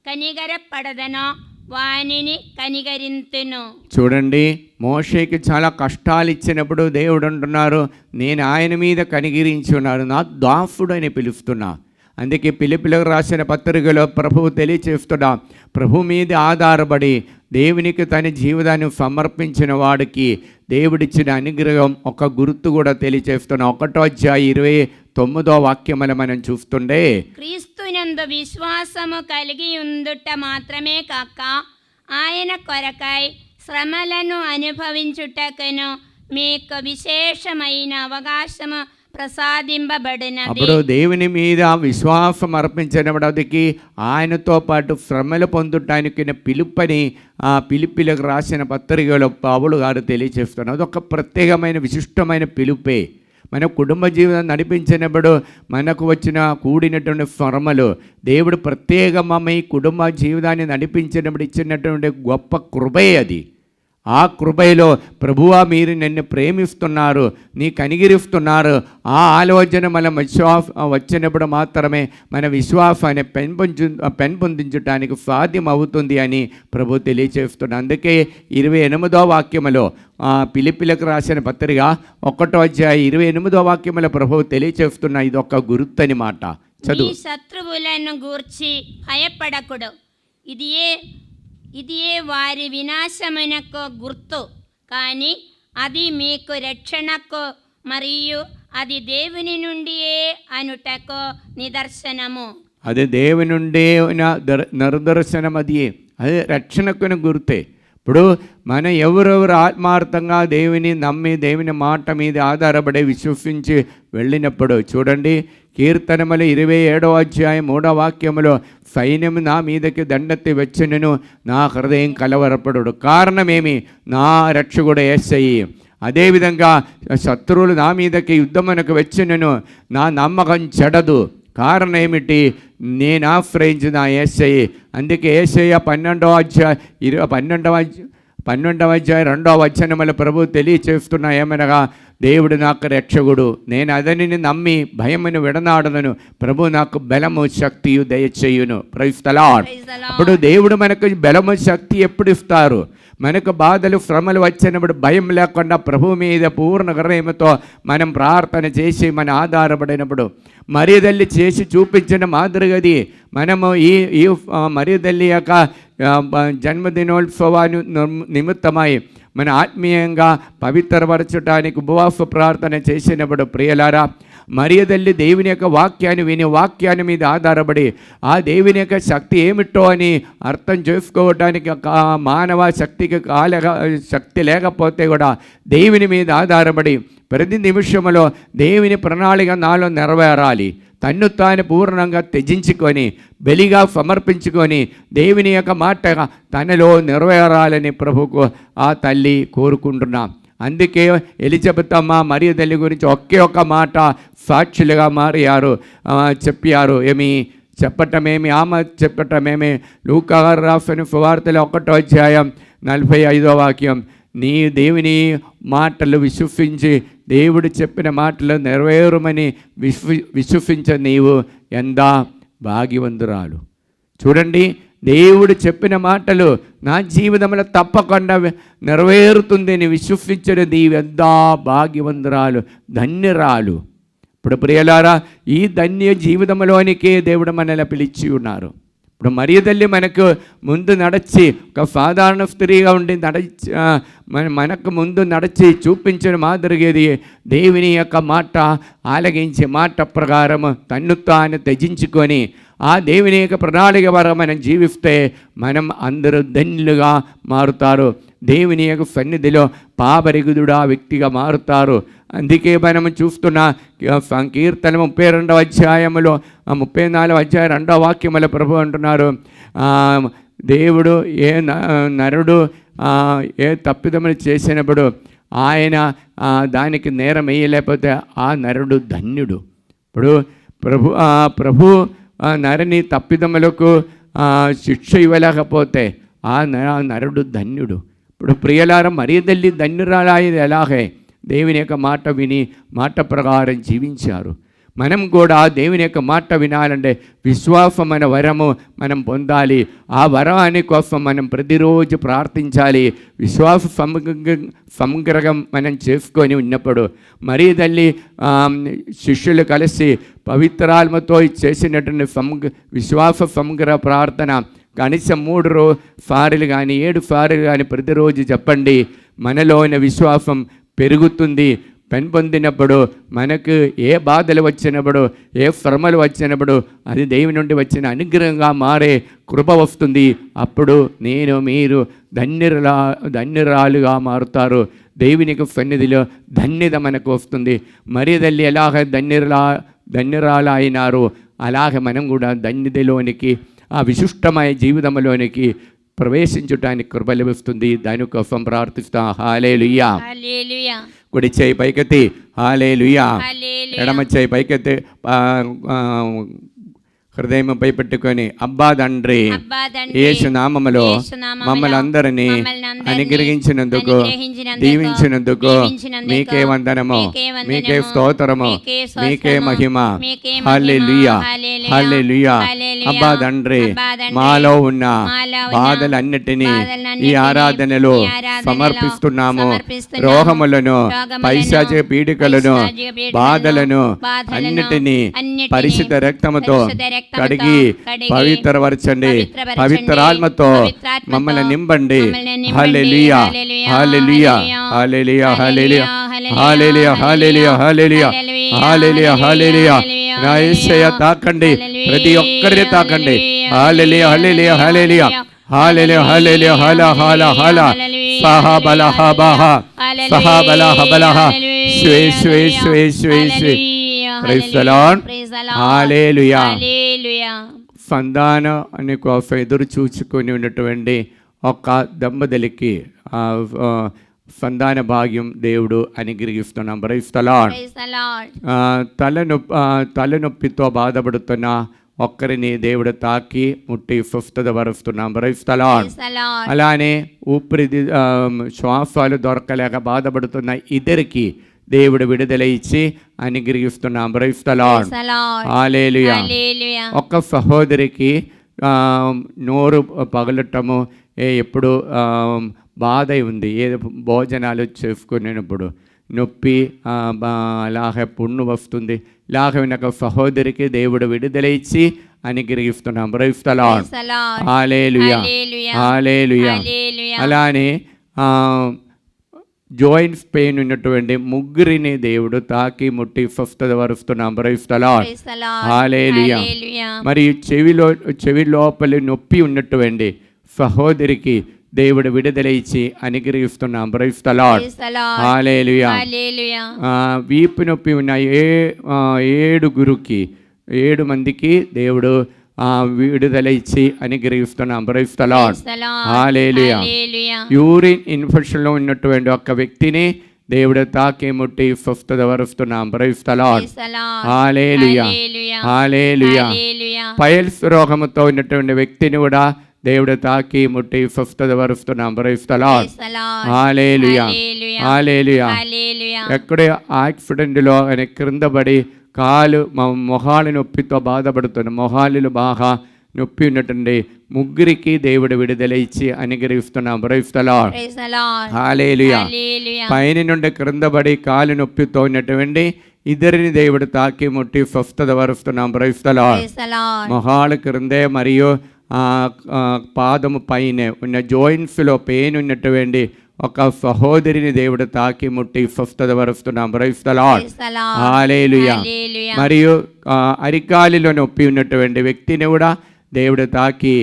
కనిగరపడదనో వానిని కనిగరింతును. చూడండి, మోషేకి చాలా కష్టాలు ఇచ్చినప్పుడు దేవుడు అంటున్నారు, నేను ఆయన మీద కనిగిరించున్నాను, నా దాసుడు అని పిలుస్తున్నా. అందుకే పిలిపిలకు రాసిన పత్రికలో ప్రభువు తెలియచేస్తున్నా, ప్రభు మీద ఆధారపడి దేవునికి తన జీవితాన్ని సమర్పించిన వాడికి దేవుడిచ్చిన అనుగ్రహం ఒక గుర్తు కూడా తెలియచేస్తున్నా. 1వ అధ్యాయం 29వ వాక్యములు మనం చూస్తుండే, క్రీస్తునందు విశ్వాసము కలిగి ఉండుట మాత్రమే కాక ఆయన కొరకై శ్రమలను అనుభవించుటకును మీకు విశేషమైన అవకాశము ప్రసాదింపబడినది. అప్పుడు దేవుని మీద విశ్వాసం అర్పించినప్పటికీ ఆయనతో పాటు శ్రమలు పొందటానికి పిలుపని పిలిపిలకు రాసిన పత్రికలో పౌలు గారు తెలియచేస్తున్నారు. అదొక ప్రత్యేకమైన విశిష్టమైన పిలుపే. మన కుటుంబ జీవితం నడిపించినప్పుడు మనకు వచ్చిన కూడినటువంటి శ్రమలు దేవుడు ప్రత్యేకమై కుటుంబ జీవితాన్ని నడిపించినప్పుడు ఇచ్చినటువంటి గొప్ప కృపే అది. ఆ కృపలో ప్రభువా మీరు నన్ను ప్రేమిస్తున్నారు, నీ కనిగిరిస్తున్నారు, ఆ ఆలోచన మన వచ్చినప్పుడు మాత్రమే మన విశ్వాసాన్ని పెంపొందించడానికి సాధ్యం అవుతుంది అని ప్రభు తెలియచేస్తున్నారు. అందుకే 28వ వాక్యములో పిలిపిలకు రాసిన పత్రిక 1వ అధ్యాయం 28వ వాక్యములో ప్రభు తెలియచేస్తున్న ఇదొక గుర్తని మాట. చదువు. శత్రువులను గూర్చి భయపడకుడు, ఇదియే వారి వినాశమునకు గుర్తు, కానీ అది మీకు రక్షణకు మరియు అది దేవుని నుండియే అనుటకు నిదర్శనము. అది దేవుని నుండి నిదర్శనం, అది రక్షణకు గుర్తే. ఇప్పుడు మనం ఎవరెవరు ఆత్మార్థంగా దేవుని నమ్మి దేవుని మాట మీద ఆధారపడి విశ్వసించి వెళ్ళినప్పుడు చూడండి, కీర్తనములు 27వ అధ్యాయం 3వ వాక్యములో సైన్యము నా మీదకి దండెత్తి వచ్చినను నా హృదయం కలవరపడు, కారణమేమి నా రక్షకుడు యేసయ్య. అదేవిధంగా శత్రువులు నా మీదకి యుద్ధమునకు వచ్చినను నా నమ్మకం చెడదు, కారణం ఏమిటి, నేను ఆశ్రయించిన యేసయ్య. అందుకే యేసయ్య 12వ అధ్యాయం 2వ వచనముల ప్రభు తెలియచేస్తున్నా ఏమనగా, దేవుడు నాకు రక్షకుడు, నేను అతనిని నమ్మి భయమును విడనాడను, ప్రభు నాకు బలము శక్తియు దయచేయును. Praise the Lord. ఇప్పుడు దేవుడు మనకు బలము శక్తి ఎప్పుడు ఇస్తారు? మనకు బాధలు శ్రమలు వచ్చినప్పుడు భయం లేకుండా ప్రభు మీద పూర్ణ హృదయంతో మనం ప్రార్థన చేసి మన ఆధారపడినప్పుడు మరియదల్లి చేసి చూపించిన మాదిరిగది. మనము ఈ మరియదల్లి యొక్క జన్మదినోత్సవాన్ని నిమిత్తమై మన ఆత్మీయంగా పవిత్రపరచడానికి ఉపవాస ప్రార్థన చేసినప్పుడు ప్రియలారా, మరియదల్లి దేవుని యొక్క వాక్యాన్ని విని వాక్యాన్ని మీద ఆధారపడి ఆ దేవుని యొక్క శక్తి ఏమిటో అని అర్థం చేసుకోవడానికి మానవ శక్తికి శక్తి లేకపోతే కూడా దేవుని మీద ఆధారపడి ప్రతి నిమిషంలో దేవుని ప్రణాళిక నాలో నెరవేరాలి, తన్ను తాను పూర్ణంగా త్యజించుకొని బలిగా సమర్పించుకొని దేవుని యొక్క మాట తనలో నెరవేరాలని ప్రభుకు ఆ తల్లి కోరుకుంటున్నాం. అందుకే ఎలిజబెత్ అమ్మ మరియ తల్లి గురించి ఒకే ఒక్క మాట సాక్షులుగా మారారు, చెప్పారు. ఏమి చెప్పటమేమి, ఆమె చెప్పటమేమి. లూకా గారు రాసిన సువార్తలో 1వ అధ్యాయం 45వ వాక్యం, నీ దేవుని మాటలు విశ్వసించి దేవుడు చెప్పిన మాటలు నెరవేరుమని విశ్వసించ నీవు ఎంత భాగ్యవంతురాలు. చూడండి, దేవుడు చెప్పిన మాటలు నా జీవితంలో తప్పకుండా నెరవేరుతుందని విశ్వసించడం నీవెంత భాగ్యవంతురాలు, ధన్యురాలు. ఇప్పుడు ప్రియులారా, ఈ ధన్య జీవితంలోనికే దేవుడు మనల్ని పిలిచి ఉన్నారు. ఇప్పుడు మరియ తల్లి మనకు ముందు నడిచి, ఒక సాధారణ స్త్రీగా ఉండి మనకు ముందు నడిచి చూపించిన మాదిరిగేది దేవుని యొక్క మాట ఆలగించి మాట ప్రకారం తన్ను తాను త్యజించుకొని ఆ దేవుని యొక్క ప్రణాళిక వరకు మనం జీవిస్తే మనం అందరూ ధన్యులుగా మారుతారు. దేవుని యొక్క సన్నిధిలో పాపరిగుదుడా వ్యక్తిగా మారుతారు. అందుకే మనం చూస్తున్న కీర్తన 32వ అధ్యాయంలో 34వ అధ్యాయం 2వ వాక్యములో ప్రభు అంటున్నారు, దేవుడు ఏ నరుడు ఏ తప్పిదములు చేసినప్పుడు ఆయన దానికి నేరం వేయలేకపోతే ఆ నరుడు ధన్యుడు. ఇప్పుడు ప్రభు నరుని తప్పిదములకు శిక్ష ఇవ్వలేకపోతే ఆ నరుడు ధన్యుడు. ఇప్పుడు ప్రియులారా, మరియ తల్లి ధన్యురాలయ్యేది ఎలాగే దేవుని యొక్క మాట విని మాట ప్రకారం జీవించారు. మనం కూడా దేవుని యొక్క మాట వినాలంటే విశ్వాసమైన వరము మనం పొందాలి. ఆ వరాని కోసం మనం ప్రతిరోజు ప్రార్థించాలి. విశ్వాస సంగ్రహం మనం చేసుకొని ఉన్నప్పుడు మరియ తల్లి శిష్యులు కలిసి పవిత్రాత్మతో చేసినటువంటి విశ్వాస సంగ్రహ ప్రార్థన కనీసం 3 సార్లు కానీ 7 సార్లు కానీ ప్రతిరోజు చెప్పండి. మనలోని విశ్వాసం పెరుగుతుంది. పెంపొందినప్పుడు మనకు ఏ బాధలు వచ్చినప్పుడు, ఏ శ్రమలు వచ్చినప్పుడు అది దేవుని నుండి వచ్చిన అనుగ్రహంగా మారే కృప వస్తుంది. అప్పుడు మీరు ధన్యురాలుగా మారుతారు. దేవునికి సన్నిధిలో ధన్యత మనకు వస్తుంది. మరియ తల్లి ఎలాగ ధన్యురాలు అయినారు, అలాగే మనం కూడా ధన్యతలోనికి, ఆ విశిష్టమైన జీవితంలోనికి ప్రవేశించడానికి కృప లభిస్తుంది. దానికోసం ప్రార్థిస్తాం. హల్లెలూయా. కుడి చేయి పైకెత్తి హల్లెలూయా, ఎడమ చేయి పైకెత్తి హృదయం పైపెట్టుకొని, అబ్బా తండ్రి యేసు నామములో మమ్మల్ని అందరినీ అనుగ్రహించినందుకు, దీవించినందుకు మీకే వందనము, మీకే స్తోత్రము, మీకే మహిమ. హల్లెలూయా, హల్లెలూయా. అబ్బా తండ్రి, మాలో ఉన్న బాధలన్నిటినీ ఈ ఆరాధనలో సమర్పిస్తున్నాము. రోగములను, పైశాచ పీడికలను, బాధలను అన్నిటినీ పరిశుద్ధ రక్తముతో కడిగి పవిత్రపరచండి. పవిత్రాత్మతో మమ్మల్ని నింపండి. హల్లెలూయా, హల్లెలూయా, హల్లెలూయా, హల్లెలూయా, హల్లెలూయా, హల్లెలూయా, హల్లెలూయా, హల్లెలూయా, హల్లెలూయా. నా యేసయ్య తాకండి, ప్రతి ఒక్కరిని తాకండి. హల్లెలూయా, హల్లెలూయా, హల్లెలూయా, హల్లెలూయా, హల్లెలూయా, హలా హలా హలా సహబలహ బహ సహబలహ బలహ స్వే స్వే స్వే స్వే స్వే. Praise the Lord. హల్లెలూయా. సంతానం అనే కోసం ఎదురు చూచుకొని ఉన్నటువంటి ఒక దంపతులకి సంతాన భాగ్యం దేవుడు అనుగ్రహిస్తున్నాం. Praise the Lord. తలనొప్పితో బాధపడుతున్న ఒక్కరిని దేవుడు తాకి ముట్టి స్వస్థత పరుస్తున్నాం. Praise the lord. అలానే శ్వాసాలు దొరకలేక బాధపడుతున్న ఇద్దరికి దేవుడు విడుదల ఇచ్చి అనుగ్రహిస్తున్నాం. Praise the Lord. హల్లెలూయా. ఒక్క సహోదరికి నోరు పగలటము ఎప్పుడు బాధ ఉంది, ఏదో భోజనాలు చేసుకునేటప్పుడు నొప్పి, అలాగే పుండు వస్తుంది. ఇలాగ ఒక సహోదరికి దేవుడు విడుదల ఇచ్చి అనుగ్రహిస్తున్నాం. Praise the Lord. హల్లెలూయా, హల్లెలూయా. అలానే జాయింట్స్ పెయిన్ ఉన్నటువంటి ముగ్గురిని దేవుడు తాకి ముట్టి స్వస్థత పరుస్తున్నాం. Praise the Lord. హల్లెలూయా. మరియు చెవి లోపలి నొప్పి ఉన్నటువంటి సహోదరికి దేవుడు విడుదల ఇచ్చి అనుగ్రహిస్తున్నాం. Praise the Lord. హల్లెలూయా. వీపు నొప్పి ఉన్న 7 మందికి దేవుడు విడుదల ఇచ్చి అనుగ్రహిస్తున్నాం. Praise the Lord. Hallelujah. Urine ఇన్ఫెక్షన్లో ఉన్నటువంటి ఒక వ్యక్తిని దేవుడు తాకి ముట్టి స్వస్థతపరుస్తున్నాం. Praise the Lord. Praise the Lord. Hallelujah, Hallelujah. Hallelujah. Hallelujah. Piles రోగముతో ఉన్నటువంటి వ్యక్తిని కూడా దేవుడు తాకి ముట్టి స్వస్థతపరుస్తున్నాం. Praise the Lord. Praise the Lord. Hallelujah, Hallelujah. Hallelujah. Hallelujah. ఎక్కడే యాక్సిడెంట్లో ఆయన క్రింద పడి కాలు మొహాలు నొప్పితో బాధపడుతున్న మొహాలు బాగా నొప్పి ఉన్నటువంటి ముగ్గురికి దేవుడు విడుదల ఇచ్చి అనుగ్రహిస్తున్నాం. Praise the Lord. Praise the Lord. Hallelujah. Hallelujah. పైన నుండి క్రింద పడి కాలు నొప్పితో ఉన్నటువంటి ఇద్దరిని దేవుడు తాకి ముట్టి స్వస్థతపరుస్తున్నాం. Praise the Lord. Praise the Lord. మొహాలు క్రిందే మరియు పాదము పైన ఉన్న జోయింట్స్లో పెయిన్ ఉన్నటువంటి ఒక సహోదరిని దేవుడు తాకి ముట్టి స్వస్థతపరుస్తున్నాం. Praise the Lord. Praise the Lord. Hallelujah. Hallelujah. మరియు అరికాలిలో నొప్పి ఉన్నటువంటి వ్యక్తిని కూడా దేవుడు తాకి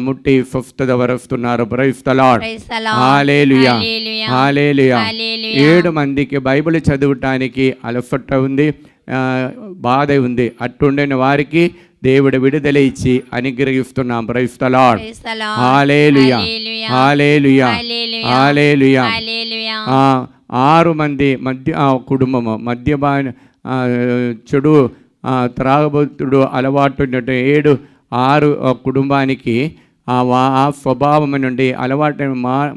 ముట్టి స్వస్థతపరుస్తున్నారు. Praise the Lord. Praise the Lord. Hallelujah, Hallelujah. Hallelujah. Hallelujah. 7 మందికి బైబిల్ చదవటానికి అలసట ఉంది, బాధ ఉంది. అట్టుండిన వారికి దేవుడు విడుదల ఇచ్చి అనుగ్రహిస్తున్నాం. Praise the Lord. Praise the Lord. Hallelujah, Hallelujah. Hallelujah, Hallelujah. Hallelujah. Hallelujah. 6 మంది కుటుంబము మద్యపాన చెడు త్రాగబోతుడు అలవాటు ఉన్నట్టు 6 కుటుంబానికి ఆ స్వభావం నుండి అలవాటు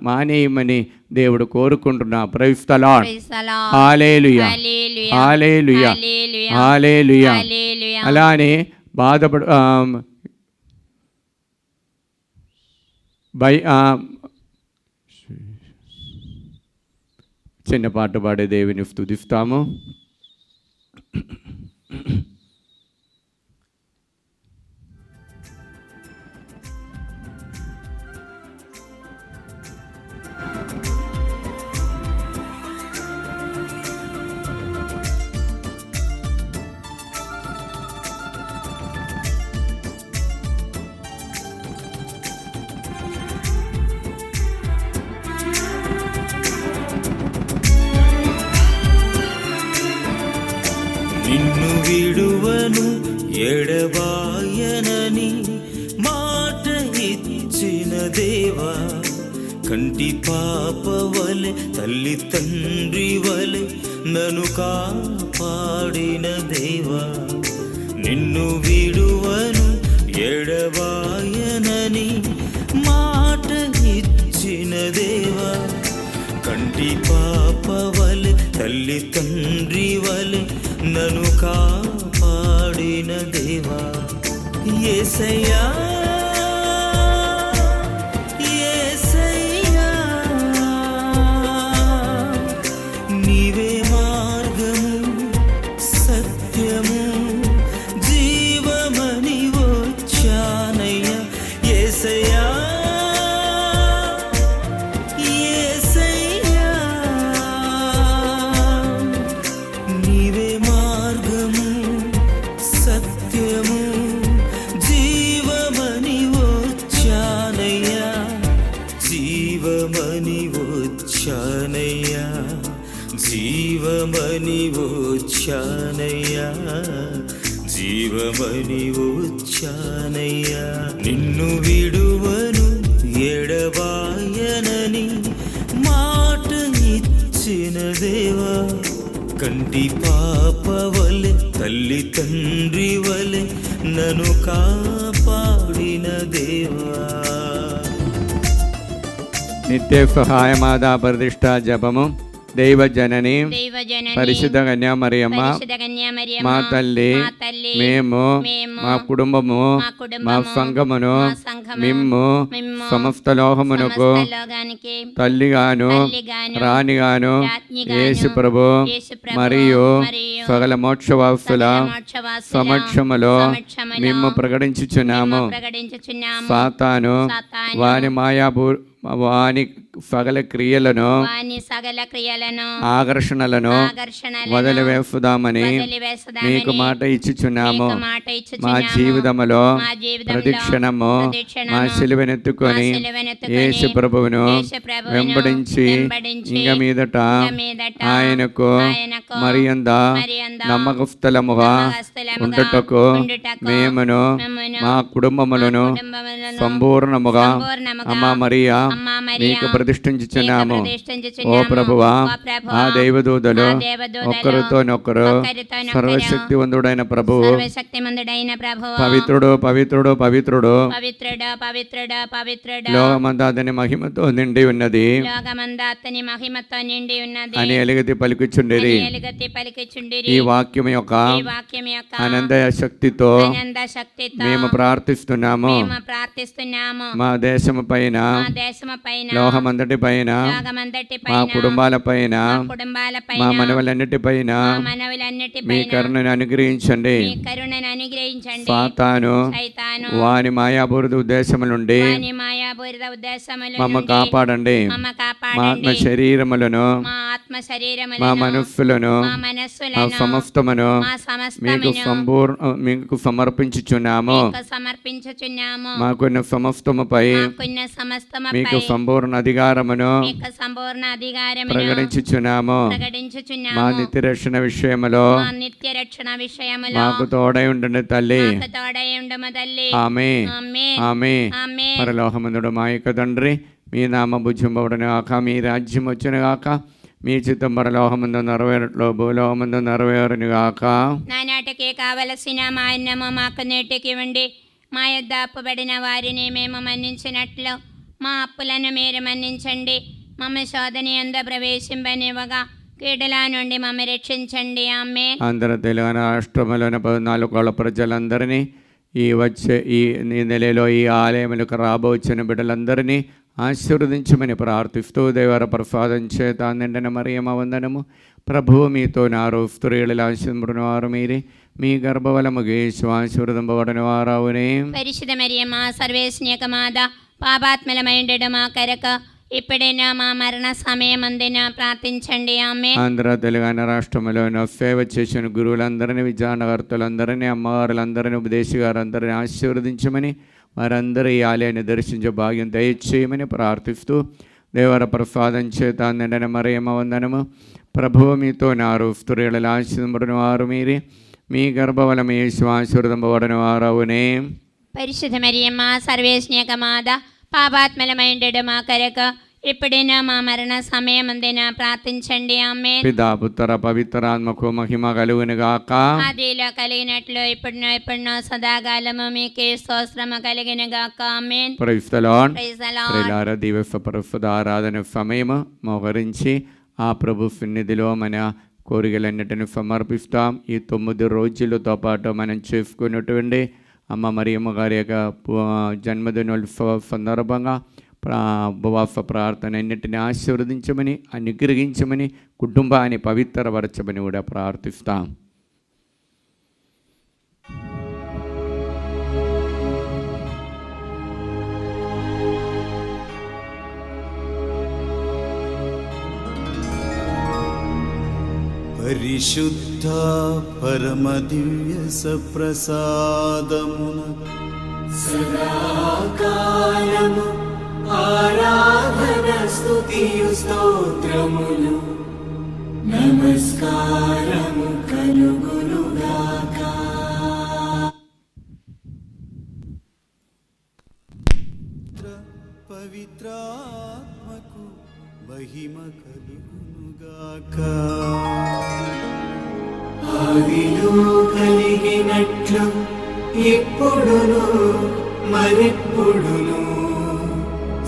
మానేయమని దేవుడు కోరుకుంటున్నా. Praise the Lord. Praise the Lord. Hallelujah, Hallelujah. Hallelujah, Hallelujah. Hallelujah. Hallelujah. అలానే బాధపడు చిన్న పాట పాడే దేవుని స్తుతిస్తాము. నిన్ను విడువను ఎడబాయనని మాట ఇచ్చిన దేవా, కంటి పాప వలె తల్లి తండ్రి వలె నన్ను కాపాడిన దేవా. నిన్ను విడువను ఎడబాయనని మాట ఇచ్చిన దేవా, కంటి పాప వలె తల్లి తండ్రి వలె నన్ను కాపాడిన దేవా. యేసయ్యా, యేసయ్యా, నీవే మార్గము సత్యము జీవమని వచ్చానయ్యా. యేసయ్యా, నీవే మార్గము సత్యము జీవమని వచ్చానయ్యా, జీవమని వచ్చానయ్యా, జీవమని వచ్చానయ్యా, జీవమని వచ్చానయ్యా. నిన్ను విడువను ఎడబాయనని మాట ఇచ్చిన దేవా, కంటి పాప వలె తల్లి తండ్రి వలె నన్ను కాపాడిన దేవా. నిత్య సహాయమాదా ప్రతిష్ట జపము. దైవజనని దైవజనని పరిశుద్ధ కన్యామరియమ్మ పరిశుద్ధ కన్యామరియమ్మ, మా తల్లి, మా తల్లి, మేము మా కుటుంబము మా కుటుంబము, మా సంఘమును మా సంఘము, మిమ్ము మిమ్ము సమస్త లోకమునకు సమస్త లోకానికి తల్లిగాను తల్లిగాను, రాణిగాను రాజ్ఞిగాను, యేసు ప్రభు యేసుప్రభు మరియు మరియు సకల మోక్షవాసుల మోక్షవాసుల సమక్షములో సమక్షములో మిమ్ము ప్రకటించుచున్నాము. ప్రకటించుచున్నాము. సాతాను సాతాను వాని వాని సకల క్రియలను వాని సకల క్రియలను ఆకర్షణలను ఆకర్షణలను వదిలివేసుదామని వదిలివేసుదామని మీకు మాట ఇచ్చుచున్నాము. మీకు మాట ఇచ్చుచున్నాము. మా జీవితములో మా జీవితములో ప్రతిక్షణము ప్రతిక్షణము మా సిలువనెత్తుకొని మా సిలువనెత్తుకొని యేసు ప్రభువును యేసు ప్రభువును వెంబడించి వెంబడించి ఇంక మీదట మీదట ఆయనకు ఆయనకు మరియంద మరియంద నమ్మకస్థలముగా నమ్మకస్థలముగా ఉండుటకు ఉండుటకు మేమును మేమును మా కుటుంబములను కుటుంబములను సంపూర్ణముగా సంపూర్ణముగా అమ్మ మరియా అమ్మ మరియా మీకు ప్రతిష్ఠించుచున్నాము. ఓ ప్రభువా, ఆ దైవదూతలు ఒకరితోనొకరు సర్వశక్తివంతుడైన ప్రభువు, పవిత్రుడు పవిత్రుడు పవిత్రుడు, లోకమంతా అతని మహిమతో నిండి ఉన్నది అని ఎలుగెత్తి పలుకుచుండిరి. ఈ వాక్యం యొక్క అనంత శక్తితో మేము ప్రార్థిస్తున్నాము. మా దేశము పైన, లోకమంతటి పైన, మా కుటుంబాల పైన, మా మనవలన్నిటి పైన మీ కరుణను అనుగ్రహించండి. సాతాను వాని మాయాపూరిత ఉద్దేశముల నుండి మమ్మ కాపాడండి. మా ఆత్మ శరీరములను, మా మనస్సులను, మా సమస్తమును మీకు సమర్పించుచున్నాము. మాకున్న సమస్తముపై మీకు సంపూర్ణ అధికారమును ప్రకటించుచున్నాము. మా నిత్య రక్షణ విషయములో మాకు తోడై ఉండండి తల్లి. ఆమేన్ ఆమేన్. పరలోకమందుడు మా యొక్క తండ్రి, మీ నామ భుజింపబడును గాక, మీ రాజ్యం వచ్చును గాక, మీ చిత్తం పరలోకమందు నెరవేరట్లో భూలోకమందు నెరవేరును గాక. నానాటికి కావలసిన మా అన్నము మాకు నేటికి ఇవ్వండి. మా యొద్ద అప్పుబడిన వారిని మేము మన్నించినట్లు మా అప్పులను మీరు మన్నించండి. మమ్మ శోధన యందు ప్రవేశింపనివ్వగా కీడుల నుండి మమ్మ రక్షించండి. ఆమేన్. ఆంధ్ర తెలంగాణ రాష్ట్రంలోని 14 కోట్ల ప్రజలందరినీ, ఈ నెలలో ఈ ఆలయములకు రాబోచిన బిడ్డలందరినీ ఆశీర్వదించమని ప్రార్థిస్తూ, దేవర ప్రసాదం చేత నిండిన మరియమ్మ వందనము. ప్రభువు మీతో నారు, స్త్రీలలో ఆశీర్వదింపబడిన వారు మీరే, మీ గర్భఫలము యేసు ఆశీర్వదింపబడిన వారవునే. పరిశుద్ధ మరియమ్మ సర్వేశ్వని యొక్క మాత, పాపాత్మలమైండెడు మా కొరకు ఇప్పుడైనా మా మరణ సమయమందున ప్రార్థించండి. ఆమేన్. ఆంధ్ర తెలంగాణ రాష్ట్రంలో సేవ చేసిన గురువులందరినీ, విజ్ఞానకర్తలందరినీ, అమ్మవారులందరినీ, ఉపదేశి గారందరినీ ఆశీర్వదించమని, వారందరూ ఈ ఆలయాన్ని దర్శించే భాగ్యం దయచేయమని ప్రార్థిస్తూ, దేవర ప్రసాదం చేత నిండిన మరియమ్మ వందనము. ప్రభువు మీతో నారు, స్త్రీలలో ఆశీర్వదింపబడిన వారు మీరే, మీ గర్భఫలము యేసు ఆశీర్వదింపబడిన వారవునే. పరిశుద్ధ మరియమ్మ సర్వేశ్వని యొక్క మాత, పాపాత్మలమైండెడు మా కొరకు ఇప్పుడైనా మా మరణ సమయమందున ప్రార్థించండి. ఆమేన్. పితా పుత్ర పవిత్రాత్మకు మహిమ కలుగును గాక. ఆదిలో కలిగినట్లు ఇప్పుడునో సదాకాలము మీకే స్తోత్రము కలుగును గాక. Amen. Praise the Lord. Praise the Lord. ప్రియులారా, దివస పరిశుద్ధ ఆరాధన సమయము మోకరించి ఆ ప్రభు సన్నిధిలో మన కోరికలన్నిటిని సమర్పిస్తాం. ఈ 9 రోజులతో పాటు మనం చేసుకున్నటువంటి అమ్మ మరియమ్మ గారి యొక్క జన్మదినోత్సవ సందర్భంగా ఉపవాస ప్రార్థన అన్నింటినీ ఆశీర్వదించమని, అనుగ్రహించమని, కుటుంబాన్ని పవిత్రపరచమని కూడా ప్రార్థిస్తాం. పరిశుద్ధ పరమ దివ్య సప్రసాదమున సదాకాలము ఆరాధన స్తుతియు స్తోత్రములు నమస్కారము కలుగునుగాక. పవిత్రాత్మకు మహిమ కలుగునుగాక. ఆదిలో కలిగినట్లు ఇప్పుడును మరెప్పుడును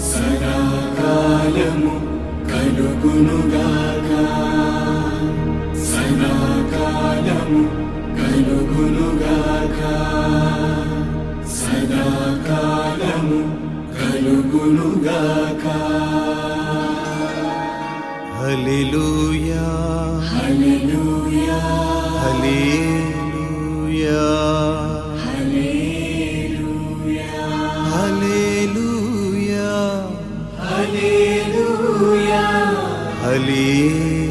సదాకాలము కలుగునుగాక. సదాకాలము కలుగునుగాక. సదాకాలము కలుగునుగాక. హల్లెలూయా హల్లెలూయా హల్లెలూయా హల్లెలూయా హల్లెలూయా హల్లెలూయా హల్లెలూయా.